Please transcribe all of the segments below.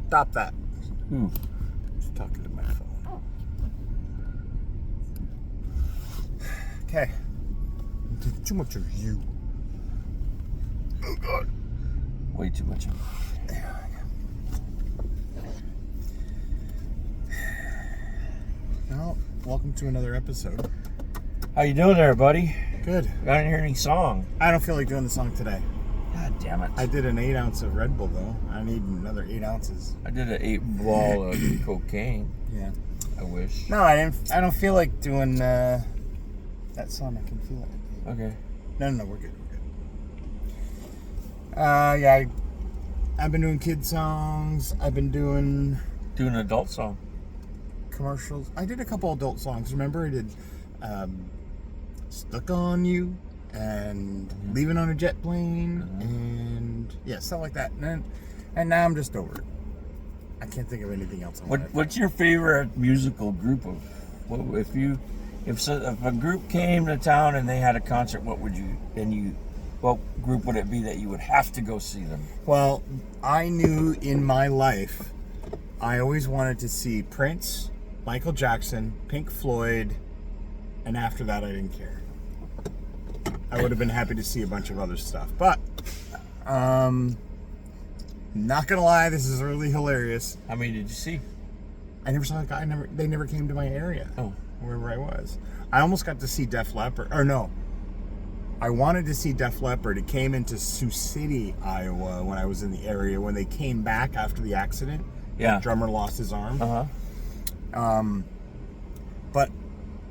Stop that. Who? Just talking to my phone. Okay. Too much of you. Oh, God. Way too much of it. Well, welcome to another episode. How you doing there, buddy? Good. I didn't hear any song. I don't feel like doing the song today. God damn it. I did an 8 ounce of Red Bull, though. I need another 8 ounces. I did an 8 ball of cocaine. Yeah. I wish. No, I don't feel like doing that song. I can feel it. Okay. No, we're good. Yeah, I've been doing kid songs. I've been doing Do an adult song. commercials. I did a couple adult songs. Remember, I did Stuck on You and Leaving on a Jet Plane and yeah, stuff like that. And now I'm just over it. I can't think of anything else. What's your favorite musical group of? If a group came to town and they had a concert, what group would it be that you would have to go see them? Well, I knew in my life, I always wanted to see Prince, Michael Jackson, Pink Floyd, and after that, I didn't care. I would have been happy to see a bunch of other stuff, but not gonna lie, this is really hilarious. How many did you see? I never saw a guy. They never came to my area. Oh, wherever I was. I almost got to see Def Leppard. Or no, I wanted to see Def Leppard. It came into Sioux City, Iowa, when I was in the area. When they came back after the accident, yeah. The drummer lost his arm. But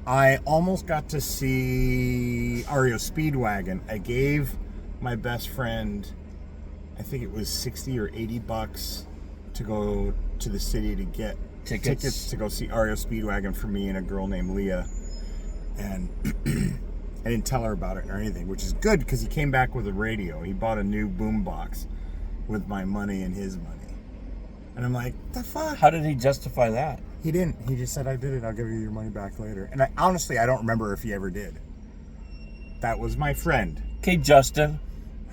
I almost got to see REO Speedwagon. I gave my best friend, I think it was $60 or $80 to go to the city to get tickets to go see REO Speedwagon for me and a girl named Leah. And I didn't tell her about it or anything, which is good because he came back with a radio. He bought a new boombox with my money and his money. And I'm like, the fuck? How did he justify that? He didn't. He just said, I did it. I'll give you your money back later. And honestly, I don't remember if he ever did. That was my friend. Okay, Justin.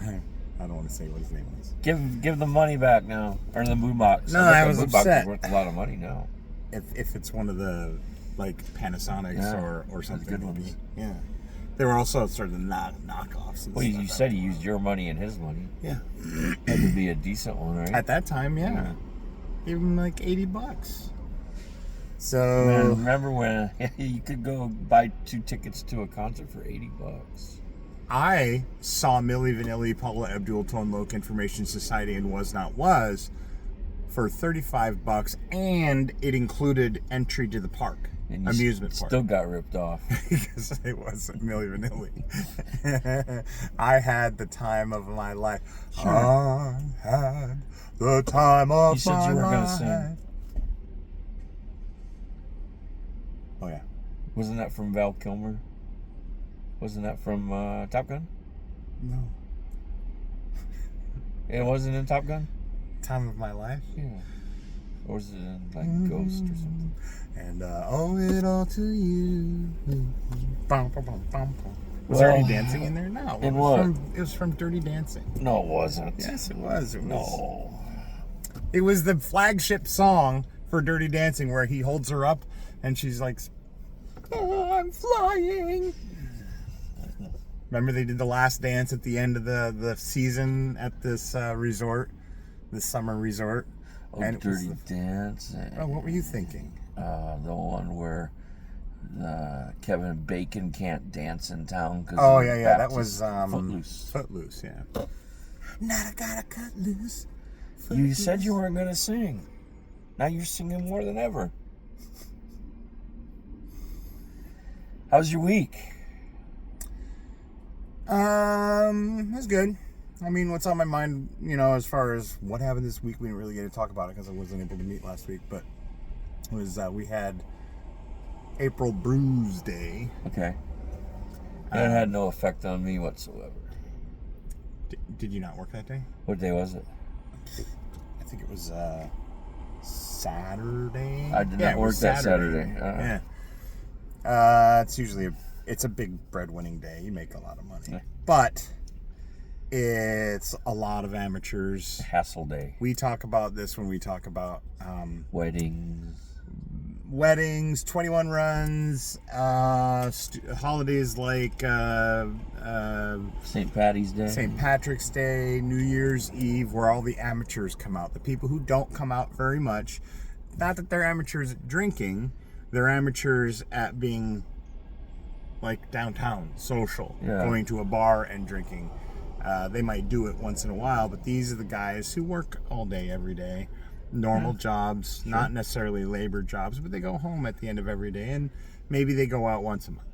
I don't want to say what his name was. Give the money back now. Or the boombox. No, I was boombox upset. Is worth a lot of money now. If it's one of the, like, Panasonics or something. Good ones. Yeah. They were also sort of knockoffs. Well, you said he used your money and his money. Yeah. That would be a decent one, right? At that time, yeah. Gave him like $80. So man, remember when you could go buy 2 tickets to a concert for $80? I saw Milli Vanilli, Paula Abdul, Tone Loc, Information Society, and Was Not Was for $35, and it included entry to the park, and amusement park. Still got ripped off because it wasn't Milli Vanilli. I had the time of my life. Sure. I had the time of my life. You said you were going to sing. Oh, yeah. Wasn't that from Val Kilmer? Wasn't that from Top Gun? No. It wasn't in Top Gun? Time of My Life? Yeah. Or was it in, like, Ghost or something? And owe it all to you. Was there any dancing in there? No. In what? It was from Dirty Dancing. No, it wasn't. Yes, it was. No. It was the flagship song for Dirty Dancing where he holds her up and she's like, oh, I'm flying. Remember they did the last dance at the end of the season at this resort, this summer resort? Oh, and Dirty Dancing. Oh, what were you thinking? The one where Kevin Bacon can't dance in town. Oh, yeah. That was Footloose. Footloose, yeah. Now I gotta cut loose. You said you weren't going to sing. Now you're singing more than ever. How's your week? It was good. I mean, what's on my mind, as far as what happened this week, we didn't really get to talk about it because I wasn't able to meet last week, but it was, we had April Brews Day. Okay. It had no effect on me whatsoever. Did you not work that day? What day was it? I think it was, Saturday. I did not work that Saturday. Yeah. It's usually it's a big breadwinning day. You make a lot of money. Yeah. But It's a lot of amateurs. Hassle day. We talk about this when we talk about Weddings. 21 runs, holidays like St. Patty's Day. St. Patrick's Day, New Year's Eve, where all the amateurs come out. The people who don't come out very much, not that they're amateurs at drinking, they're amateurs at being like downtown, social, going to a bar and drinking. They might do it once in a while, but these are the guys who work all day, every day. Normal jobs, not necessarily labor jobs, but they go home at the end of every day, and maybe they go out once a month.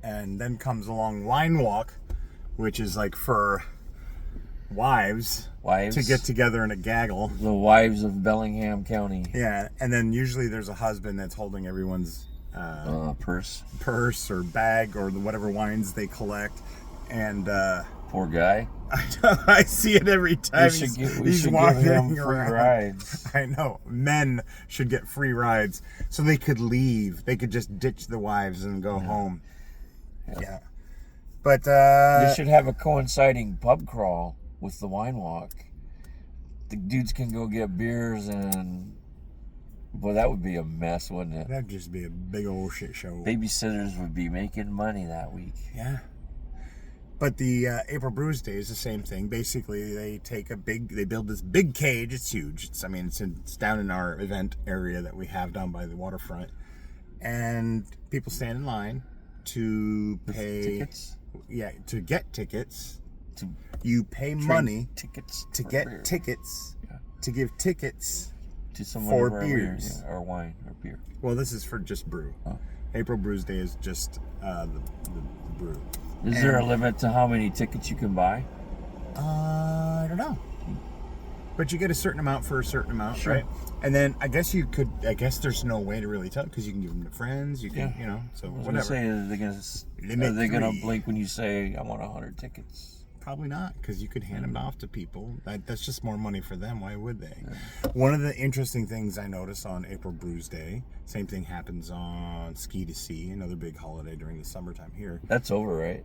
And then comes along Wine Walk, which is like for wives to get together in a gaggle. The wives of Bellingham County. Yeah, and then usually there's a husband that's holding everyone's purse or bag or whatever wines they collect, and poor guy. I see it every time. We should give him free rides. I know. Men should get free rides so they could leave. They could just ditch the wives and go home. Yeah. But they should have a coinciding pub crawl with the Wine Walk. The dudes can go get beers and... Boy, that would be a mess, wouldn't it? That'd just be a big old shit show. Babysitters would be making money that week. Yeah. But the April Brews Day is the same thing. Basically, they build this big cage. It's huge. It's down in our event area that we have down by the waterfront. And people stand in line to pay tickets. Yeah, to get tickets. You pay money tickets to get beer. Tickets to give tickets to someone for beers or wine or beer. Well, this is for just brew. April Brews Day is just the brew. Is there a limit to how many tickets you can buy? I don't know. But you get a certain amount for a certain amount, right? And then I guess there's no way to really tell because you can give them to friends. You can, so whatever. Are they gonna blink when you say I want 100 tickets? Probably not, because you could hand them off to people. That's just more money for them. Why would they? Yeah. One of the interesting things I noticed on April Brews Day, same thing happens on Ski to Sea, another big holiday during the summertime here. That's over, right?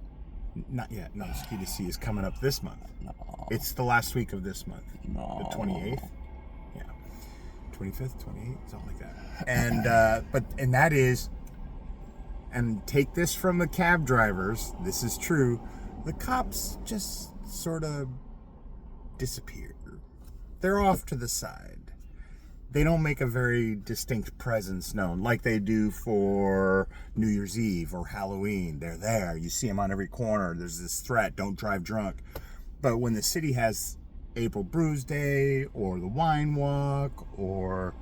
Not yet. No, Ski to Sea is coming up this month. No. It's the last week of this month. No. The 28th. Yeah. 25th, 28th, something like that. And that is, and take this from the cab drivers, this is true, the cops just sort of disappear. They're off to the side. They don't make a very distinct presence known like they do for New Year's Eve or Halloween. They're there. You see them on every corner. There's this threat, don't drive drunk. But when the city has April Brews Day or the Wine Walk or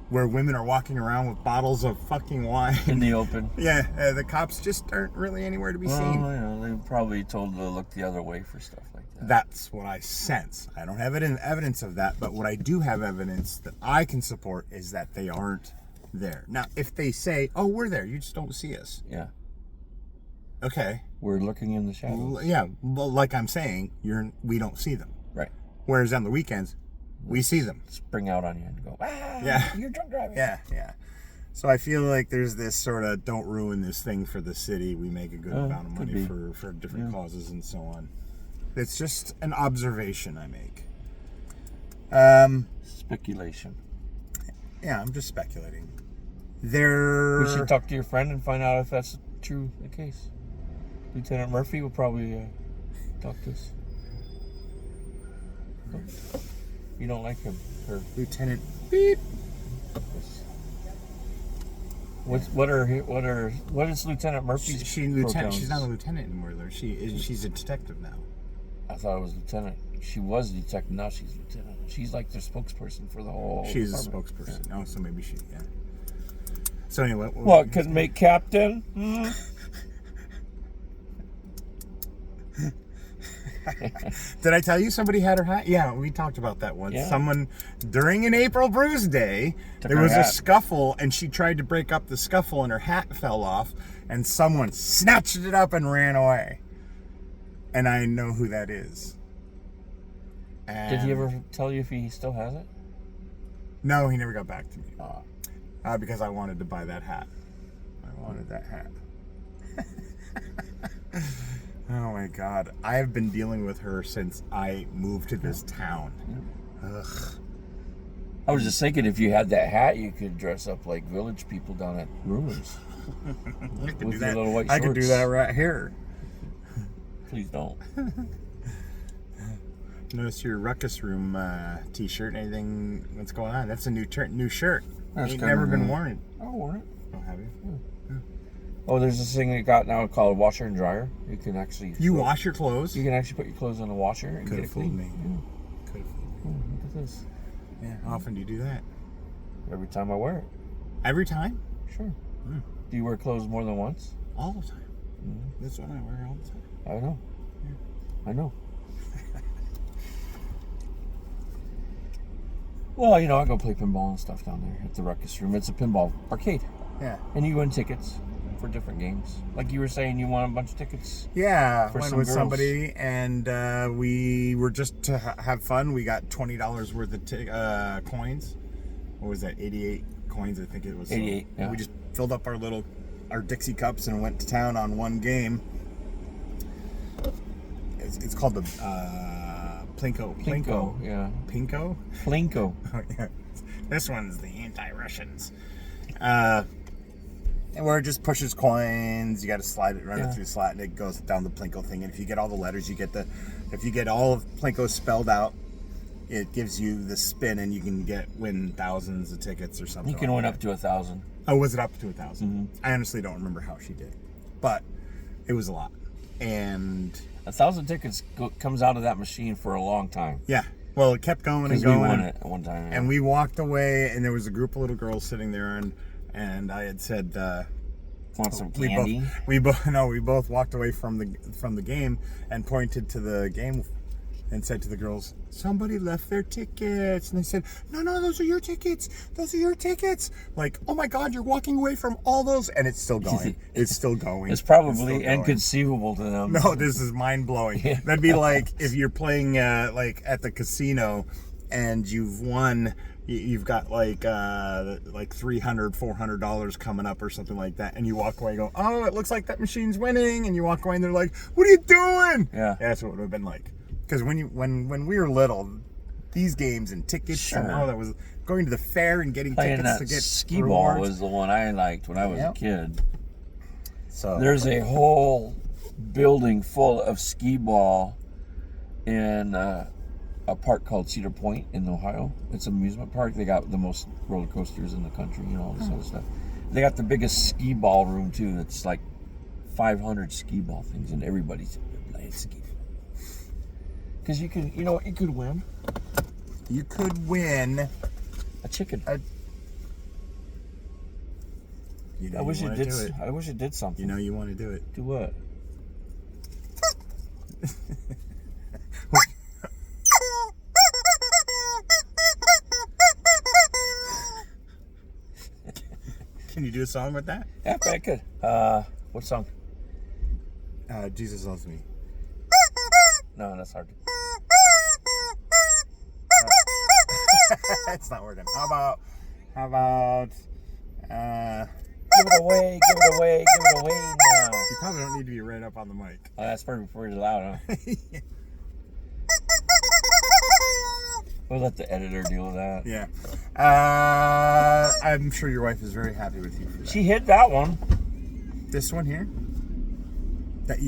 where women are walking around with bottles of fucking wine in the open. Yeah, the cops just aren't really anywhere to be seen. They're probably told to look the other way for stuff like that. That's what I sense. I don't have evidence of that, but what I do have evidence that I can support is that they aren't there. Now, if they say, "Oh, we're there," you just don't see us. Yeah. Okay. We're looking in the shadows. Yeah, well, like I'm saying, we don't see them. Right. Whereas on the weekends, we see them. Spring out on you and go, you're drunk driving. Yeah. So I feel like there's this sort of don't ruin this thing for the city. We make a good amount of money for different causes and so on. It's just an observation I make. Speculation. Yeah, I'm just speculating. We should talk to your friend and find out if that's the case. Lieutenant Murphy will probably talk to us. You don't like him, or Lieutenant Beep. What is Lieutenant Murphy's? She's not a lieutenant anymore, though. She's a detective now. I thought it was lieutenant. She was a detective. Now she's lieutenant. She's like the spokesperson for the whole. She's a spokesperson. Yeah. Oh, so maybe she. Yeah. So anyway, what could make captain? Did I tell you somebody had her hat? Yeah, we talked about that once. Yeah. Someone, during an April Brews Day, there was a scuffle, and she tried to break up the scuffle, and her hat fell off, and someone snatched it up and ran away. And I know who that is. And did he ever tell you if he still has it? No, he never got back to me. Because I wanted to buy that hat. I wanted that hat. Oh my God. I have been dealing with her since I moved to this town. Ugh. I was just thinking, if you had that hat, you could dress up like village people down at Rumors. I could With do your that. little white I could do shorts. that right here. Please don't. Notice your Ruckus Room t-shirt. Anything? What's going on? That's a new shirt. That's Ain't kinda never been new. worn. I wore it. Oh, have you? Oh, there's this thing they got now called washer and dryer. You can actually You wash your clothes? You can actually put your clothes in the washer and Could get have it fooled clean. me. Yeah. Could have fooled me. Oh, look at this. Yeah. How often do you do that? Every time I wear it. Every time? Sure. Do you wear clothes more than once? All the time. That's what I wear all the time. I know. I know. Well, you know, I go play pinball and stuff down there at the Ruckus Room. It's a pinball arcade. Yeah. And you win tickets for different games. Like you were saying, you won a bunch of tickets. Yeah, For went some with girls. somebody, and we were just to have fun. We got $20 worth of coins. What was that? 88 coins, I think it was. 88, yeah. We just filled up our Dixie cups and went to town on one game. It's called the Plinko. Plinko, yeah. Pinko. Plinko. Oh, yeah. This one's the anti-Russians. And where it just pushes coins, you got to slide it, run it through the slot, and it goes down the Plinko thing. And if you get all the letters, if you get all of Plinko spelled out, it gives you the spin, and you can win thousands of tickets or something. You can like win that. up to 1,000. Oh, was it up to 1,000? Mm-hmm. I honestly don't remember how she did, but it was a lot. And 1,000 tickets comes out of that machine for a long time. yeah, well, it kept going and Because going. we won it at one time. Yeah. And we walked away, and there was a group of little girls sitting there, and I had said, want some candy? we both walked away from the game and pointed to the game and said to the girls, somebody left their tickets. And they said, no, those are your tickets. Those are your tickets. Like, oh my God, you're walking away from all those. And it's still going. It's still going. It's probably still going. inconceivable to them. No, this is mind blowing. Yeah. That'd be like if you're playing like at the casino and you've won. You've got like $300, $400 coming up or something like that, and you walk away and go, oh, it looks like that machine's winning, and you walk away and they're like, what are you doing? Yeah. That's what it would have been like. Because when we were little, these games and tickets and all that was going to the fair and getting Playing tickets that to get skee rewards. ball was the one I liked when I was a kid. So There's a whole building full of skee ball in a park called Cedar Point in Ohio. It's an amusement park. They got the most roller coasters in the country, all this other stuff. They got the biggest skee ball room too. It's like 500 skee ball things, and everybody's playing skee. Because you could win you could win a chicken. You know I wish you it wanna did. do it. I wish it did something. You know you want to do it. Do what? Can you do a song with that? Yeah, I could. What song? Jesus Loves Me. No, that's hard. It's not working. How about Give it away, give it away, give it away now. you probably don't need to be right up on the mic. Oh, that's pretty loud, huh? We'll let the editor deal with that. Yeah. I'm sure your wife is very happy with you for that. She hit that one. This one here? Did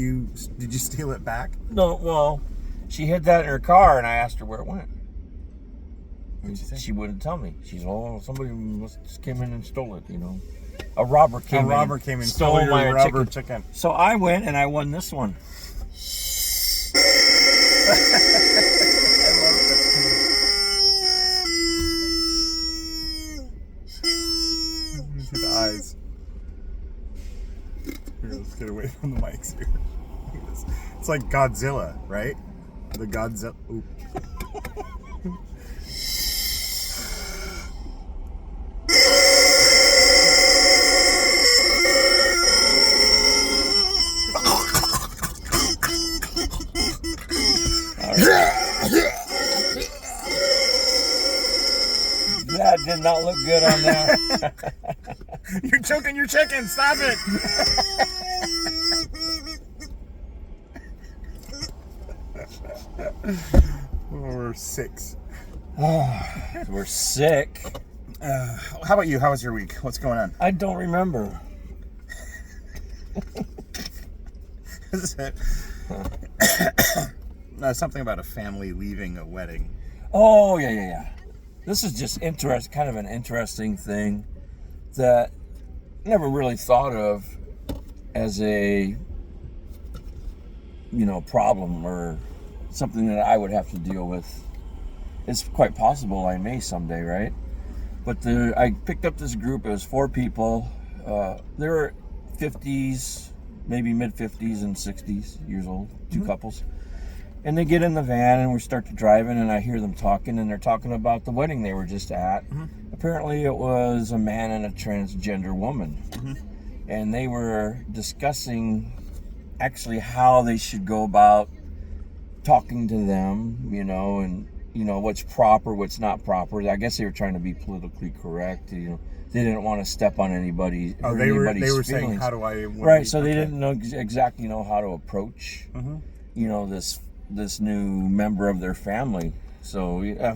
you steal it back? No, well, she hid that in her car, and I asked her where it went. What'd you say? She wouldn't tell me. She's, somebody just came in and stole it, A robber came in, stole my your rubber chicken. So I went and I won this one. The eyes. Here, let's get away from the mics here. Look at this. It's like Godzilla, right? The Godzilla. Ooh. That did not look good on that. You're choking your chicken. Stop it. We're 6. We're sick. How about you? How was your week? What's going on? I don't remember. Is it? Something about a family leaving a wedding. Oh, yeah. This is just kind of an interesting thing that I never really thought of as a, problem or something that I would have to deal with. It's quite possible I may someday, right? But I picked up this group. It was 4 people. They were 50s, maybe mid-50s and 60s years old, 2 couples. And they get in the van and we start to driving, and I hear them talking, and they're talking about the wedding they were just at. Apparently it was a man and a transgender woman. And they were discussing actually how they should go about talking to them, and what's proper, what's not proper. I guess they were trying to be politically correct. They didn't want to step on anybody. Oh, they were saying, how do I? Right, so they didn't know exactly how to approach, this new member of their family. So I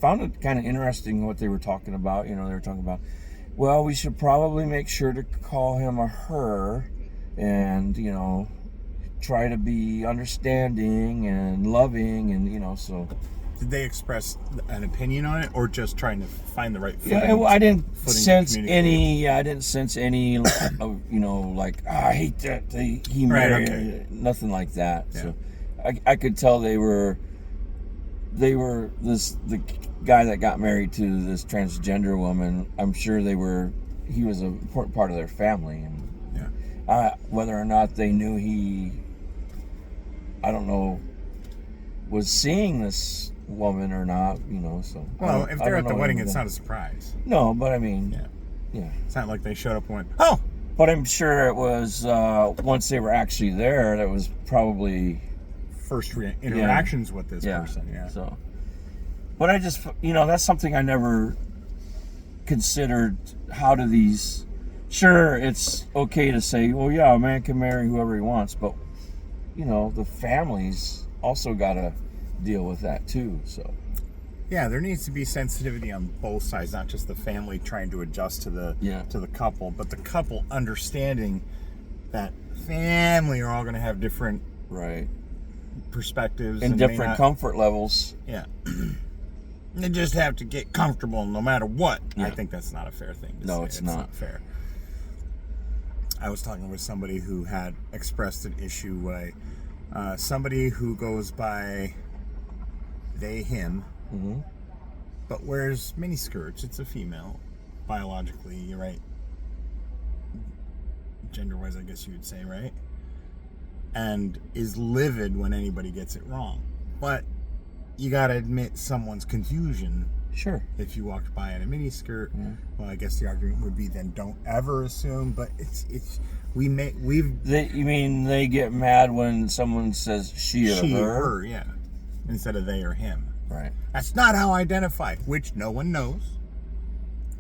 found it kind of interesting what they were talking about. They were talking about, well, we should probably make sure to call him a her, and try to be understanding and loving, and so. Did they express an opinion on it, or just trying to find the right footing? Yeah, I didn't sense any. I didn't sense any. Like, I hate that he married. Right, okay. Nothing like that. Yeah. So, I could tell they were the guy that got married to this transgender woman. I'm sure he was an important part of their family, and whether or not they knew he, I don't know, was seeing this woman or not, so. Well, if they're at the wedding, it's not a surprise. No, but I mean, yeah. It's not like they showed up and went, oh! But I'm sure it was, once they were actually there, that was probably... First interactions with this person, So, but I just, that's something I never considered. How do these... Sure, it's okay to say, well, yeah, a man can marry whoever he wants, but, the families also got to deal with that too, so. Yeah, there needs to be sensitivity on both sides, not just the family trying to adjust to the couple, but the couple understanding that family are all going to have different perspectives and different comfort levels. Yeah. They just have to get comfortable no matter what. Yeah. I think that's not a fair thing to say. No, it's not fair. I was talking with somebody who had expressed an issue where somebody who goes by they, him, but wears miniskirts. It's a female, biologically, you're right. Gender-wise, I guess you would say, right? And is livid when anybody gets it wrong. But you gotta admit someone's confusion. Sure. If you walked by in a miniskirt, well, I guess the argument would be then don't ever assume. But you mean they get mad when someone says she or her? Yeah, instead of they or him. Right. That's not how I identify, which no one knows.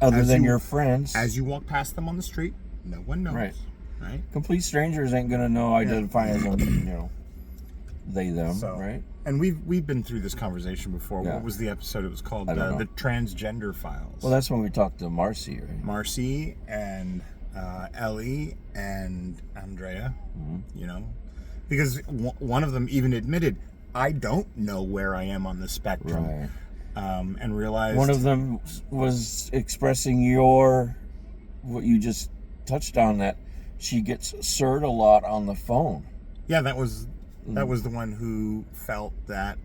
Other than your friends. As you walk past them on the street, no one knows. Right. Right. Complete strangers ain't gonna know identify as them, they, them, so, right? And we've been through this conversation before. Yeah. What was the episode? It was called I don't know. The Transgender Files. Well, that's when we talked to Marcy, right? Marcy and Ellie and Andrea, because one of them even admitted, I don't know where I am on the spectrum. Right. And realized... One of them was expressing what you just touched on, that she gets sirred a lot on the phone. Yeah, that was the one who felt that,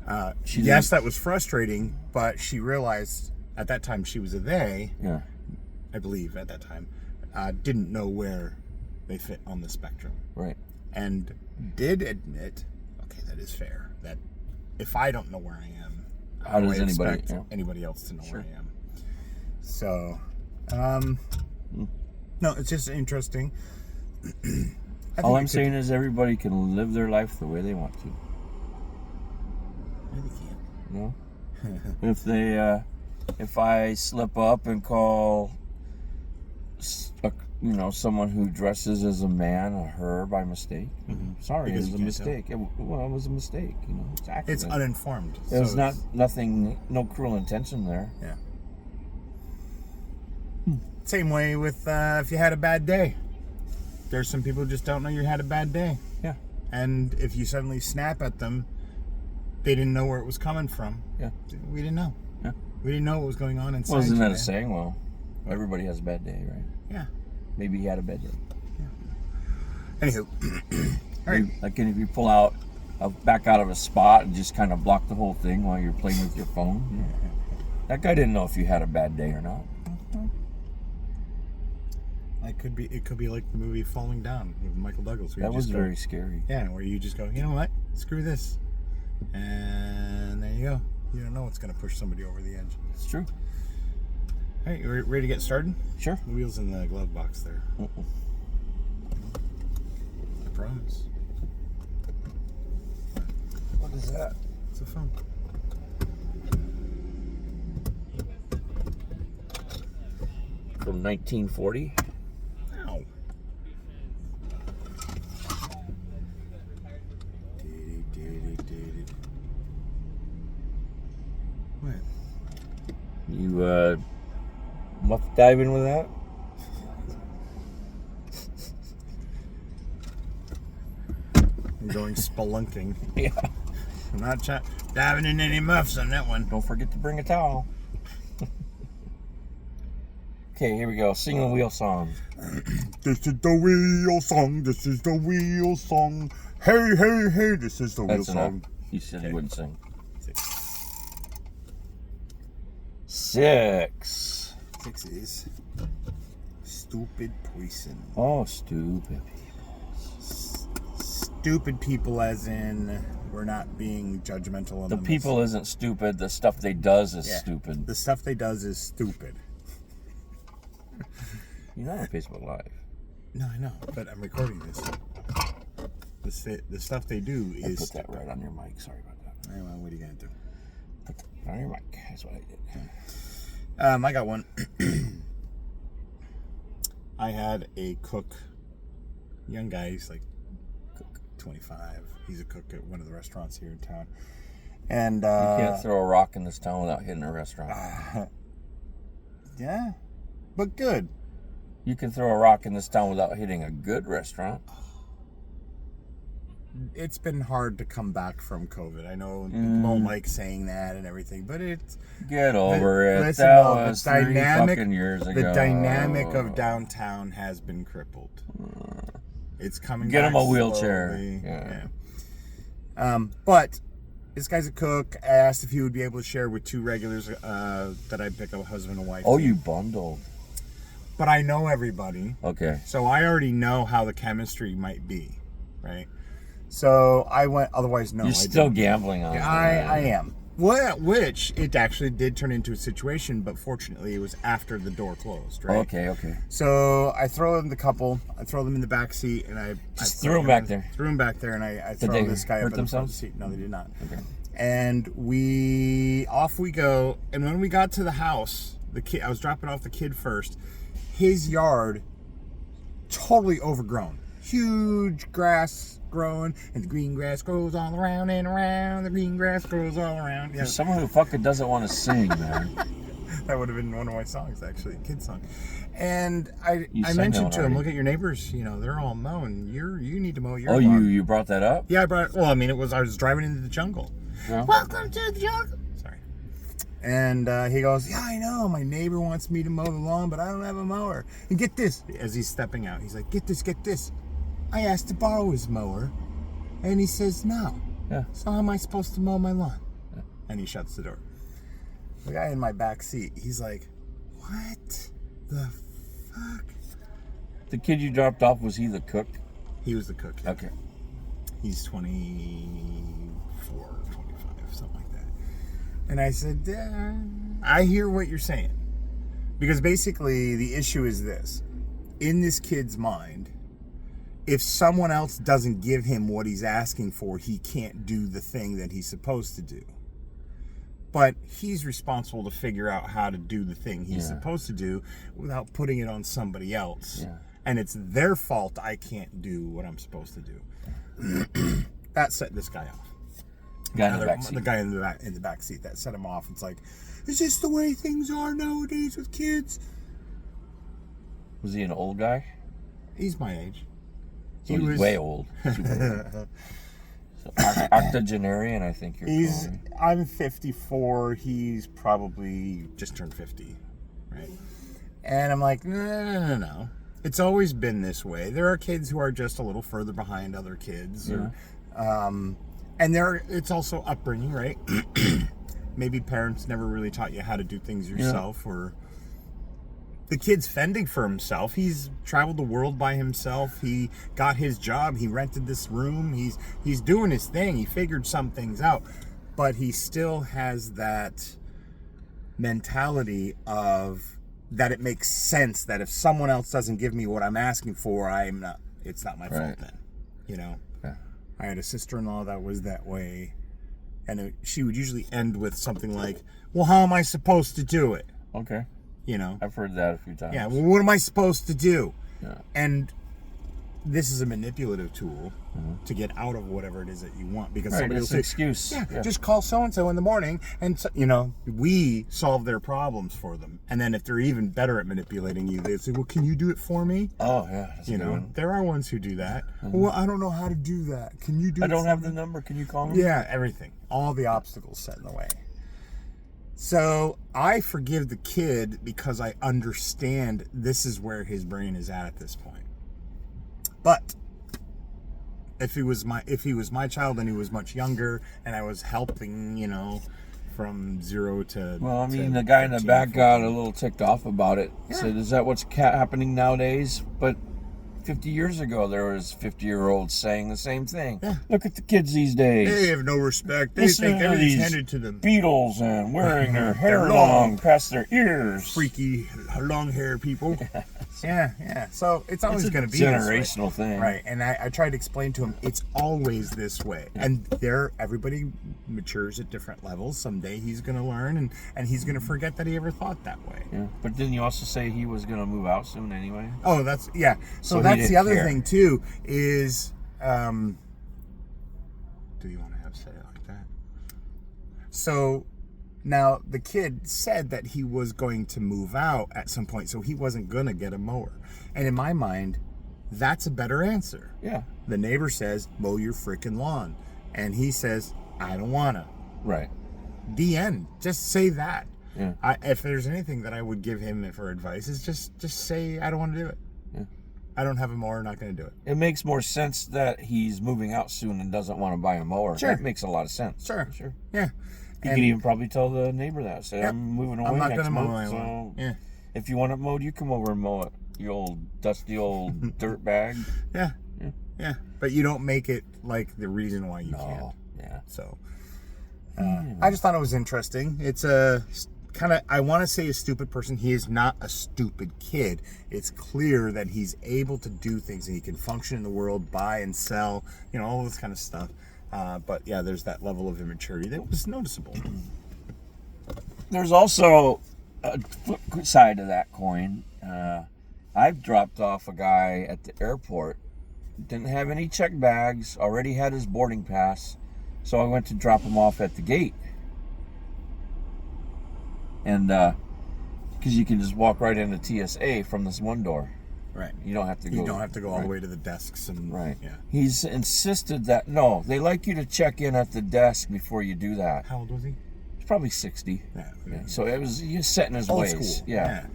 that was frustrating, but she realized at that time she was a they, I believe at that time, didn't know where they fit on the spectrum. Right. And did admit, okay, that is fair, that if I don't know where I am, how does anybody else to know where I am? So, no, it's just interesting. All I'm saying is everybody can live their life the way they want to. No, they can't. If I slip up and call you know, someone who dresses as a man or her by mistake. Sorry, Because it was you a can't mistake. It was a mistake. You know, it's accident. It's uninformed. There's so no cruel intention there. Yeah. Same way with if you had a bad day. There's some people who just don't know you had a bad day. Yeah. And if you suddenly snap at them, they didn't know where it was coming from. Yeah. We didn't know. Yeah. We didn't know what was going on inside. Well, isn't you, that a man. saying? Well, everybody has a bad day, right? Yeah. Maybe he had a bad day. Anywho. All right. Like if you pull out, back out of a spot and just kind of block the whole thing while you're playing with your phone. That guy didn't know if you had a bad day or not. It could be like the movie Falling Down with Michael Douglas. Where That you was just go, very scary. Yeah, where you just go, you know what? Screw this. And there you go. You don't know what's going to push somebody over the edge. It's true. All right, you ready to get started? Sure. The wheel's in the glove box there. I promise. What is that? It's a phone. From 1940? Ow. What? You muff diving with that? I'm going spelunking. Yeah. I'm not diving in any muffs on that one. Don't forget to bring a towel. Okay, here we go. Sing the wheel song. This is the wheel song. This is the wheel song. Hey, hey, hey. This is the wheel That's enough. song. You said you wouldn't sing. 6. 6. 6 is stupid poison. Oh, stupid. Stupid people, as in we're not being judgmental on The them. people isn't stupid. The stuff they does is Yeah. stupid. The stuff they does is stupid. You're not on Facebook Live. No, I know, but I'm recording this. The stuff they do I is put that right on your mic. Sorry about that. Anyway, what are you gonna do? Put that on your mic. That's what I did. I got one. I had a cook, young guy. He's like cook 25. He's a cook at one of the restaurants here in town. And You can't throw a rock in this town without hitting a restaurant. yeah, but good. You can throw a rock in this town without hitting a good restaurant. It's been hard to come back from COVID. I know people don't like saying that and everything, but it's Get over it. listen, That no, was 3 fucking years ago. The dynamic of downtown has been crippled. It's coming. Get back him a wheelchair. slowly. Yeah. But this guy's a cook. I asked if he would be able to share with 2 regulars that I pick up, a husband and wife. Oh, you bundled. But I know everybody. Okay. So I already know how the chemistry might be, right? So I went, otherwise, no. You're I still didn't. gambling on it. I am. Which it actually did turn into a situation, but fortunately it was after the door closed, right? Okay. So I throw them the couple, I throw them in the back seat, and I Just threw them back there. Threw them back there, and I Did throw they this guy hurt up in the front themselves? seat. No, they did not. Okay. And off we go. And when we got to the house, I was dropping off the kid first. His yard, totally overgrown. Huge grass growing, and the green grass grows all around and around. The green grass grows all around. Yeah, For someone who fucking doesn't want to sing, man. that would have been one of my songs, actually, a kid song. And I sang mentioned that to him, already. look at your neighbors. You know, they're all mowing. You need to mow your Oh, lawn. you brought that up? Yeah, I brought. Well, I mean, I was driving into the jungle. Yeah. Welcome to the jungle. Sorry. And he goes, yeah, I know. My neighbor wants me to mow the lawn, but I don't have a mower. And get this, as he's stepping out, he's like, get this. I asked to borrow his mower, and he says no. Yeah. So how am I supposed to mow my lawn? Yeah. And he shuts the door. The guy in my back seat, he's like, what the fuck? The kid you dropped off, was he the cook? He was the cook. Yeah. Okay. He's 24, 25, something like that. And I said, I hear what you're saying. Because basically, the issue is this. In this kid's mind, if someone else doesn't give him what he's asking for, he can't do the thing that he's supposed to do. But he's responsible to figure out how to do the thing he's supposed to do without putting it on somebody else. Yeah. and it's their fault I can't do what I'm supposed to do. That set this guy off. Guy in the back seat. The guy in the back seat, that set him off. It's like, is this the way things are nowadays with kids? Was he an old guy? He's my age. So he's way old. Super old. So, octogenarian, I think you're calling. I'm 54. He's probably just turned 50, right? And I'm like, no. It's always been this way. There are kids who are just a little further behind other kids, or, and it's also upbringing, right? Maybe parents never really taught you how to do things yourself, or the kid's fending for himself. He's traveled the world by himself. He got his job. He rented this room. He's doing his thing. He figured some things out, but he still has that mentality of that it makes sense that if someone else doesn't give me what I'm asking for, it's not my fault then, you know? Yeah. I had a sister-in-law that was that way, and she would usually end with something like, well, how am I supposed to do it? Okay. You know? I've heard that a few times. Yeah, well, what am I supposed to do? Yeah. And this is a manipulative tool to get out of whatever it is that you want, because somebody will it's say, an excuse. yeah, just call so-and-so in the morning, and, you know, we solve their problems for them. And then if they're even better at manipulating you, they say, well, can you do it for me? Oh, yeah. That's You a good know, one. there are ones who do that. Well, I don't know how to do that. Can you do it? I don't for have me? the number. Can you call me? Yeah, everything. All the obstacles set in the way. So I forgive the kid because I understand this is where his brain is at this point. But if he was my child and he was much younger and I was helping, you know, from 0 to... Well, I mean, to the guy in the 15, back got 14. a little ticked off about it. Yeah. Said, is that what's happening nowadays? But 50 years ago, there was 50-year-olds saying the same thing. Yeah. Look at the kids these days. They have no respect. They Listen think to everything's these handed to them. Beatles and wearing their hair They're long long. past their ears. Freaky, long-haired people. Yeah. So it's always It's a going to be generational this way. thing. Right. And I tried to explain to him, it's always this way. And everybody matures at different levels. Someday he's going to learn, and he's going to forget that he ever thought that way. Yeah. But didn't you also say he was going to move out soon anyway? Oh, that's, yeah. So he that's didn't the other care. thing, too, is, do you want to have say it like that? So now the kid said that he was going to move out at some point, so he wasn't going to get a mower. And in my mind, that's a better answer. Yeah. The neighbor says, mow your freaking lawn. And he says, I don't want to. Right. The end. Just say that. Yeah. If there's anything that I would give him for advice, is just say, I don't want to do it. Yeah. I don't have a mower, not going to do it. It makes more sense that he's moving out soon and doesn't want to buy a mower. Sure. That makes a lot of sense. Sure. You Yeah. could even probably tell the neighbor that. Say, I'm moving away I'm not next going to mow month, my lawn. so Yeah. if you want it mowed, you come over and mow it. You old dusty old dirt bag. Yeah. But you don't make it like the reason why you can't. Oh, yeah. So I just thought it was interesting. It's a kind of, I want to say a stupid person. He is not a stupid kid. It's clear that he's able to do things and he can function in the world, buy and sell, you know, all this kind of stuff. But yeah, there's that level of immaturity that was noticeable. There's also a flip side of that coin. I've dropped off a guy at the airport. Didn't have any check bags. Already had his boarding pass. So I went to drop him off at the gate. And because you can just walk right into TSA from this one door. Right. You don't have to go. You don't have to go all the way to the desks and Right. Yeah. He's insisted that no, they like you to check in at the desk before you do that. How old was he? He's probably 60. Yeah. So he's set in his Old ways. school. Yeah.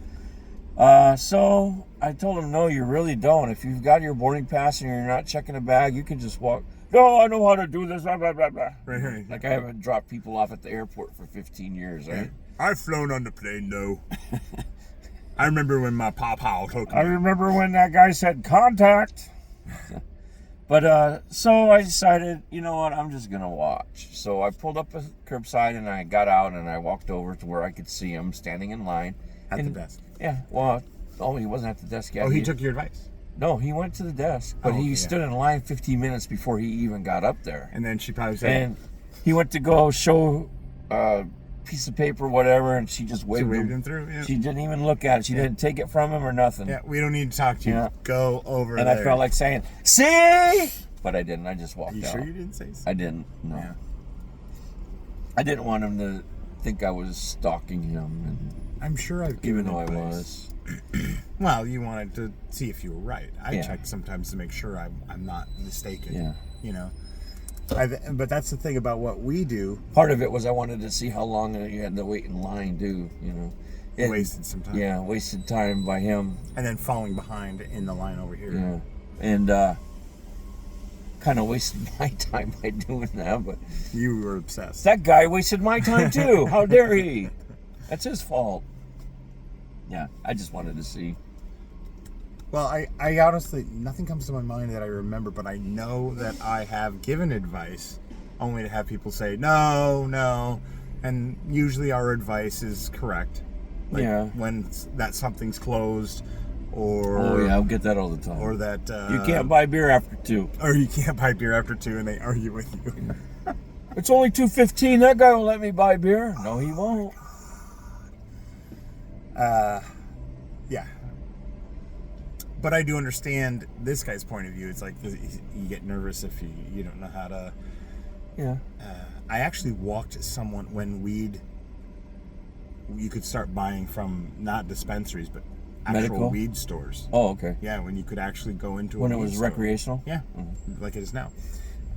So I told him, no, you really don't. If you've got your boarding pass and you're not checking a bag, you can just walk. No, I know how to do this. Blah, blah, blah, blah. Right. Like I haven't dropped people off at the airport for 15 years, right? I've flown on the plane though. I remember when my papa took me. I remember when that guy said contact. But so I decided, you know what, I'm just gonna watch. So I pulled up a curbside and I got out and I walked over to where I could see him standing in line At the And- desk. Yeah, well, he wasn't at the desk yet. Oh, he took your advice. No, he went to the desk, but Oh, he okay, stood in line 15 minutes before he even got up there. And then she probably said, And he went to go show piece of paper, whatever, and she just She waved waved him. him through. Yeah. She didn't even look at it. She didn't take it from him or nothing. Yeah, we don't need to talk to you. Yeah. Go over And there. I felt like saying, "See," but I didn't. I just walked You out. sure you didn't say so? I didn't. No. Yeah. I didn't want him to think I was stalking him, and I'm sure I've even given though advice. I was. Well, you wanted to see if you were right. I Yeah. check sometimes to make sure I'm not mistaken. Yeah. You know. But that's the thing about what we do. Part of it was I wanted to see how long you had to wait in line, too. You know. It Wasted some time. Yeah, wasted time by him. And then falling behind in the line over here. Yeah, and kind of wasted my time by doing that. But You were obsessed. that guy wasted my time too. How dare he? That's his fault. Yeah, I just wanted to see. Well, I honestly, nothing comes to my mind that I remember, but I know that I have given advice only to have people say, no. And usually our advice is correct. Like Yeah. when that something's closed or... Oh yeah, I'll get that all the time. Or that... You can't buy beer after 2. Or you can't buy beer after 2 and they argue with you. It's only $2.15. That guy will let me buy beer. No, he won't. Yeah. But I do understand this guy's point of view. It's like you get nervous if you don't know how to... Yeah. I actually walked someone when you could start buying from not dispensaries, but actual Medical? weed stores. Oh, okay. Yeah, when you could actually go into When a it weed was store. recreational. Yeah, like it is now.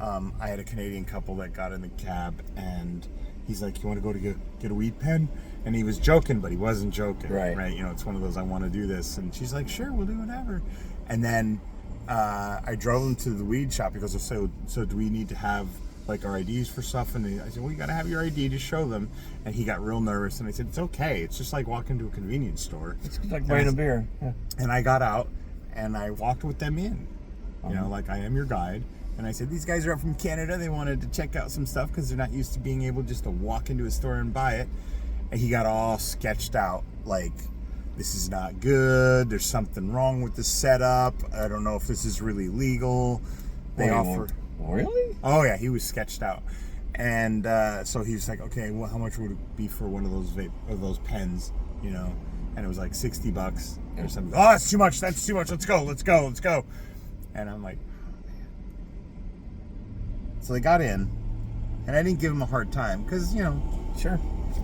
I had a Canadian couple that got in the cab, and he's like, "You want to go to get a weed pen?" And he was joking, but he wasn't joking. Right. You know, it's one of those, I want to do this. And she's like, "Sure, we'll do whatever." And then I drove him to the weed shop because so do we need to have like our IDs for stuff? And I said, well, you got to have your ID to show them. And he got real nervous. And I said, it's okay. It's just like walking to a convenience store. It's like buying a beer. Yeah. And I got out and I walked with them in, you know, like I am your guide. And I said, these guys are up from Canada. They wanted to check out some stuff because they're not used to being able just to walk into a store and buy it. And he got all sketched out like, this is not good. There's something wrong with the setup. I don't know if this is really legal. They offer... Really? Oh yeah, he was sketched out, and so he was like, "Okay, well, how much would it be for one of those pens?" You know, and it was like $60 or something. Oh, that's too much. That's too much. Let's go. And I'm like, oh, man. So they got in, and I didn't give him a hard time because Sure.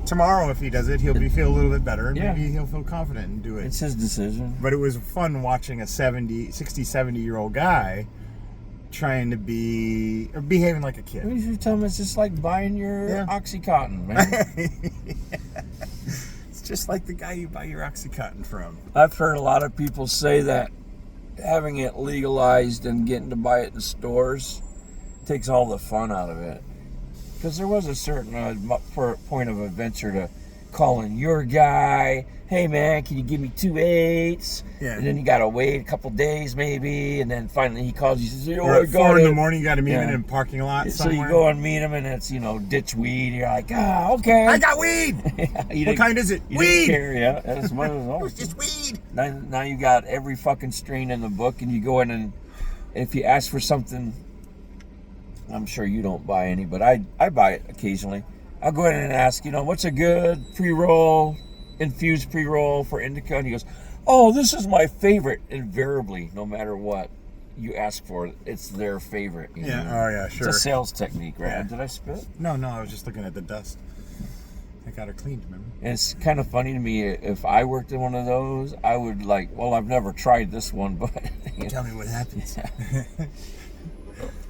tomorrow if he does it, he'll feel a little bit better, and Yeah. maybe he'll feel confident and do it. It's his decision. But it was fun watching a 70-year-old guy trying to be or behaving like a kid. What if you tell him it's just like buying your Yeah. Oxycontin, man? It's just like the guy you buy your Oxycontin from. I've heard a lot of people say that having it legalized and getting to buy it in stores takes all the fun out of it. Because there was a certain point of adventure to calling your guy, hey man, can you give me 2 8s? Yeah. And then you gotta wait a couple days maybe, and then finally he calls you and says, Or oh, I at got 4 in the it. morning, you got to meet him Yeah. in a parking lot So somewhere. you go and meet him, and it's ditch weed. And you're like, okay. I got weed. You What didn't- kind is it? you Weed. didn't care, yeah. That's one of It was those. just weed. Now you got every fucking strain in the book, and you go in and if you ask for something, I'm sure you don't buy any, but I buy it occasionally. I'll go in and ask, what's a good pre-roll, infused pre-roll for indica? And he goes, oh, this is my favorite. Invariably, no matter what you ask for, it's their favorite. you Yeah. know? Oh yeah. Sure. It's a sales technique, right? Yeah. Did I spit? No. I was just looking at the dust. I got her cleaned. Remember? And it's kind of funny to me, if I worked in one of those, I would I've never tried this one, but Tell me what happens.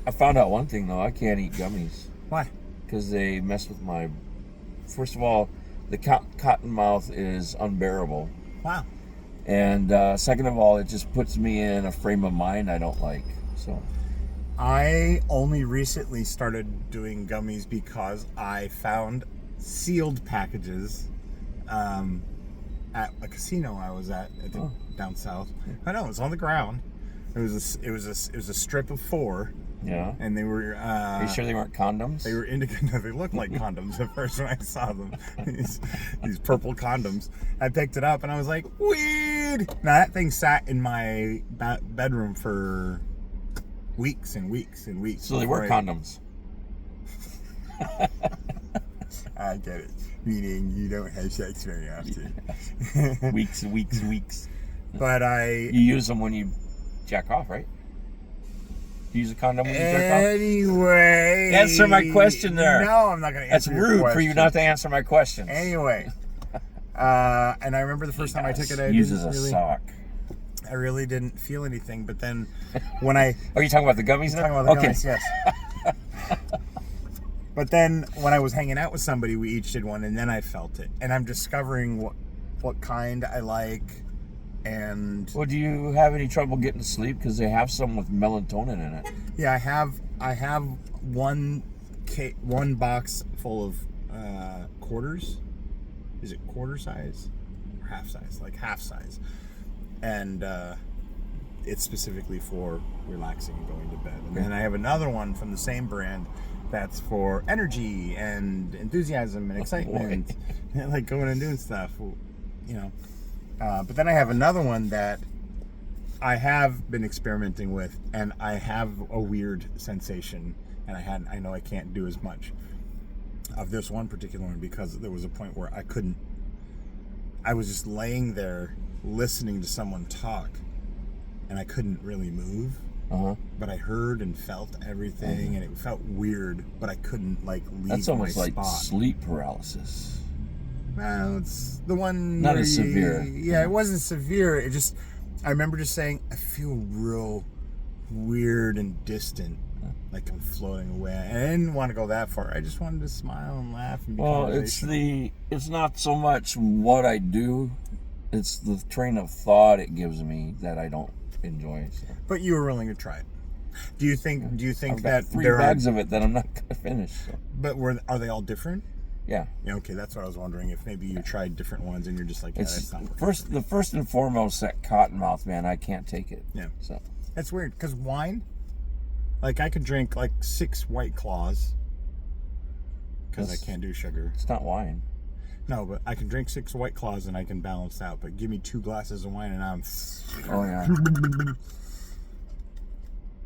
I found out one thing though, I can't eat gummies Why? because they mess with my, first of all, the cotton mouth is unbearable. Wow. And second of all, it just puts me in a frame of mind I don't like. So I only recently started doing gummies because I found sealed packages at a casino I was at I think, down south. I know, it was on the ground. It was a strip of 4, yeah. and they were. Are you sure they weren't condoms? They were indica. They looked like condoms at first when I saw them. these purple condoms. I picked it up and I was like, weed. Now that thing sat in my bedroom for weeks and weeks and weeks. So they were before condoms. I get it. Meaning you don't have sex very often. Weeks. But You use them when you jack off, right? You use a condom when you jack off? Anyway. Answer my question there. No, I'm not going to answer That's your rude question. for you not to answer my questions. Anyway. And I remember the first time I took it, I really didn't feel anything. But then when I... Are you talking about the gummies now? Talking about the gummies, yes. But then when I was hanging out with somebody, we each did one, and then I felt it. And I'm discovering what kind I like, and... Well, do you have any trouble getting to sleep? Because they have some with melatonin in it. Yeah, I have one box full of quarters. Is it quarter size or half size? Like half size. And it's specifically for relaxing and going to bed. And then I have another one from the same brand that's for energy and enthusiasm and excitement, and like going and doing stuff, you know. But then I have another one that I have been experimenting with, and I have a weird sensation, and I know I can't do as much of this one particular one because there was a point where I was just laying there listening to someone talk, and I couldn't really move. But I heard and felt everything, and it felt weird, but I couldn't leave my spot. That's almost like sleep paralysis. Well, it's the one. Not as severe. Yeah, it wasn't severe. I remember just saying, I feel real weird and distant, like I'm floating away. And I didn't want to go that far. I just wanted to smile and laugh and be conversational. It's not so much what I do, it's the train of thought it gives me that I don't enjoy. So. But you were willing to try it. Do you think I've that got 3 bags of it that I'm not gonna finish? So. But are they all different? Yeah. Yeah. Okay, that's what I was wondering. If maybe you tried different ones and you're just like, yeah, that's not working. The first and foremost, that cottonmouth, man, I can't take it. Yeah. So that's weird because wine. Like I could drink like 6 White Claws because I can't do sugar. It's not wine. No, but I can drink 6 White Claws and I can balance out. But give me 2 glasses of wine and I'm... Oh, yeah.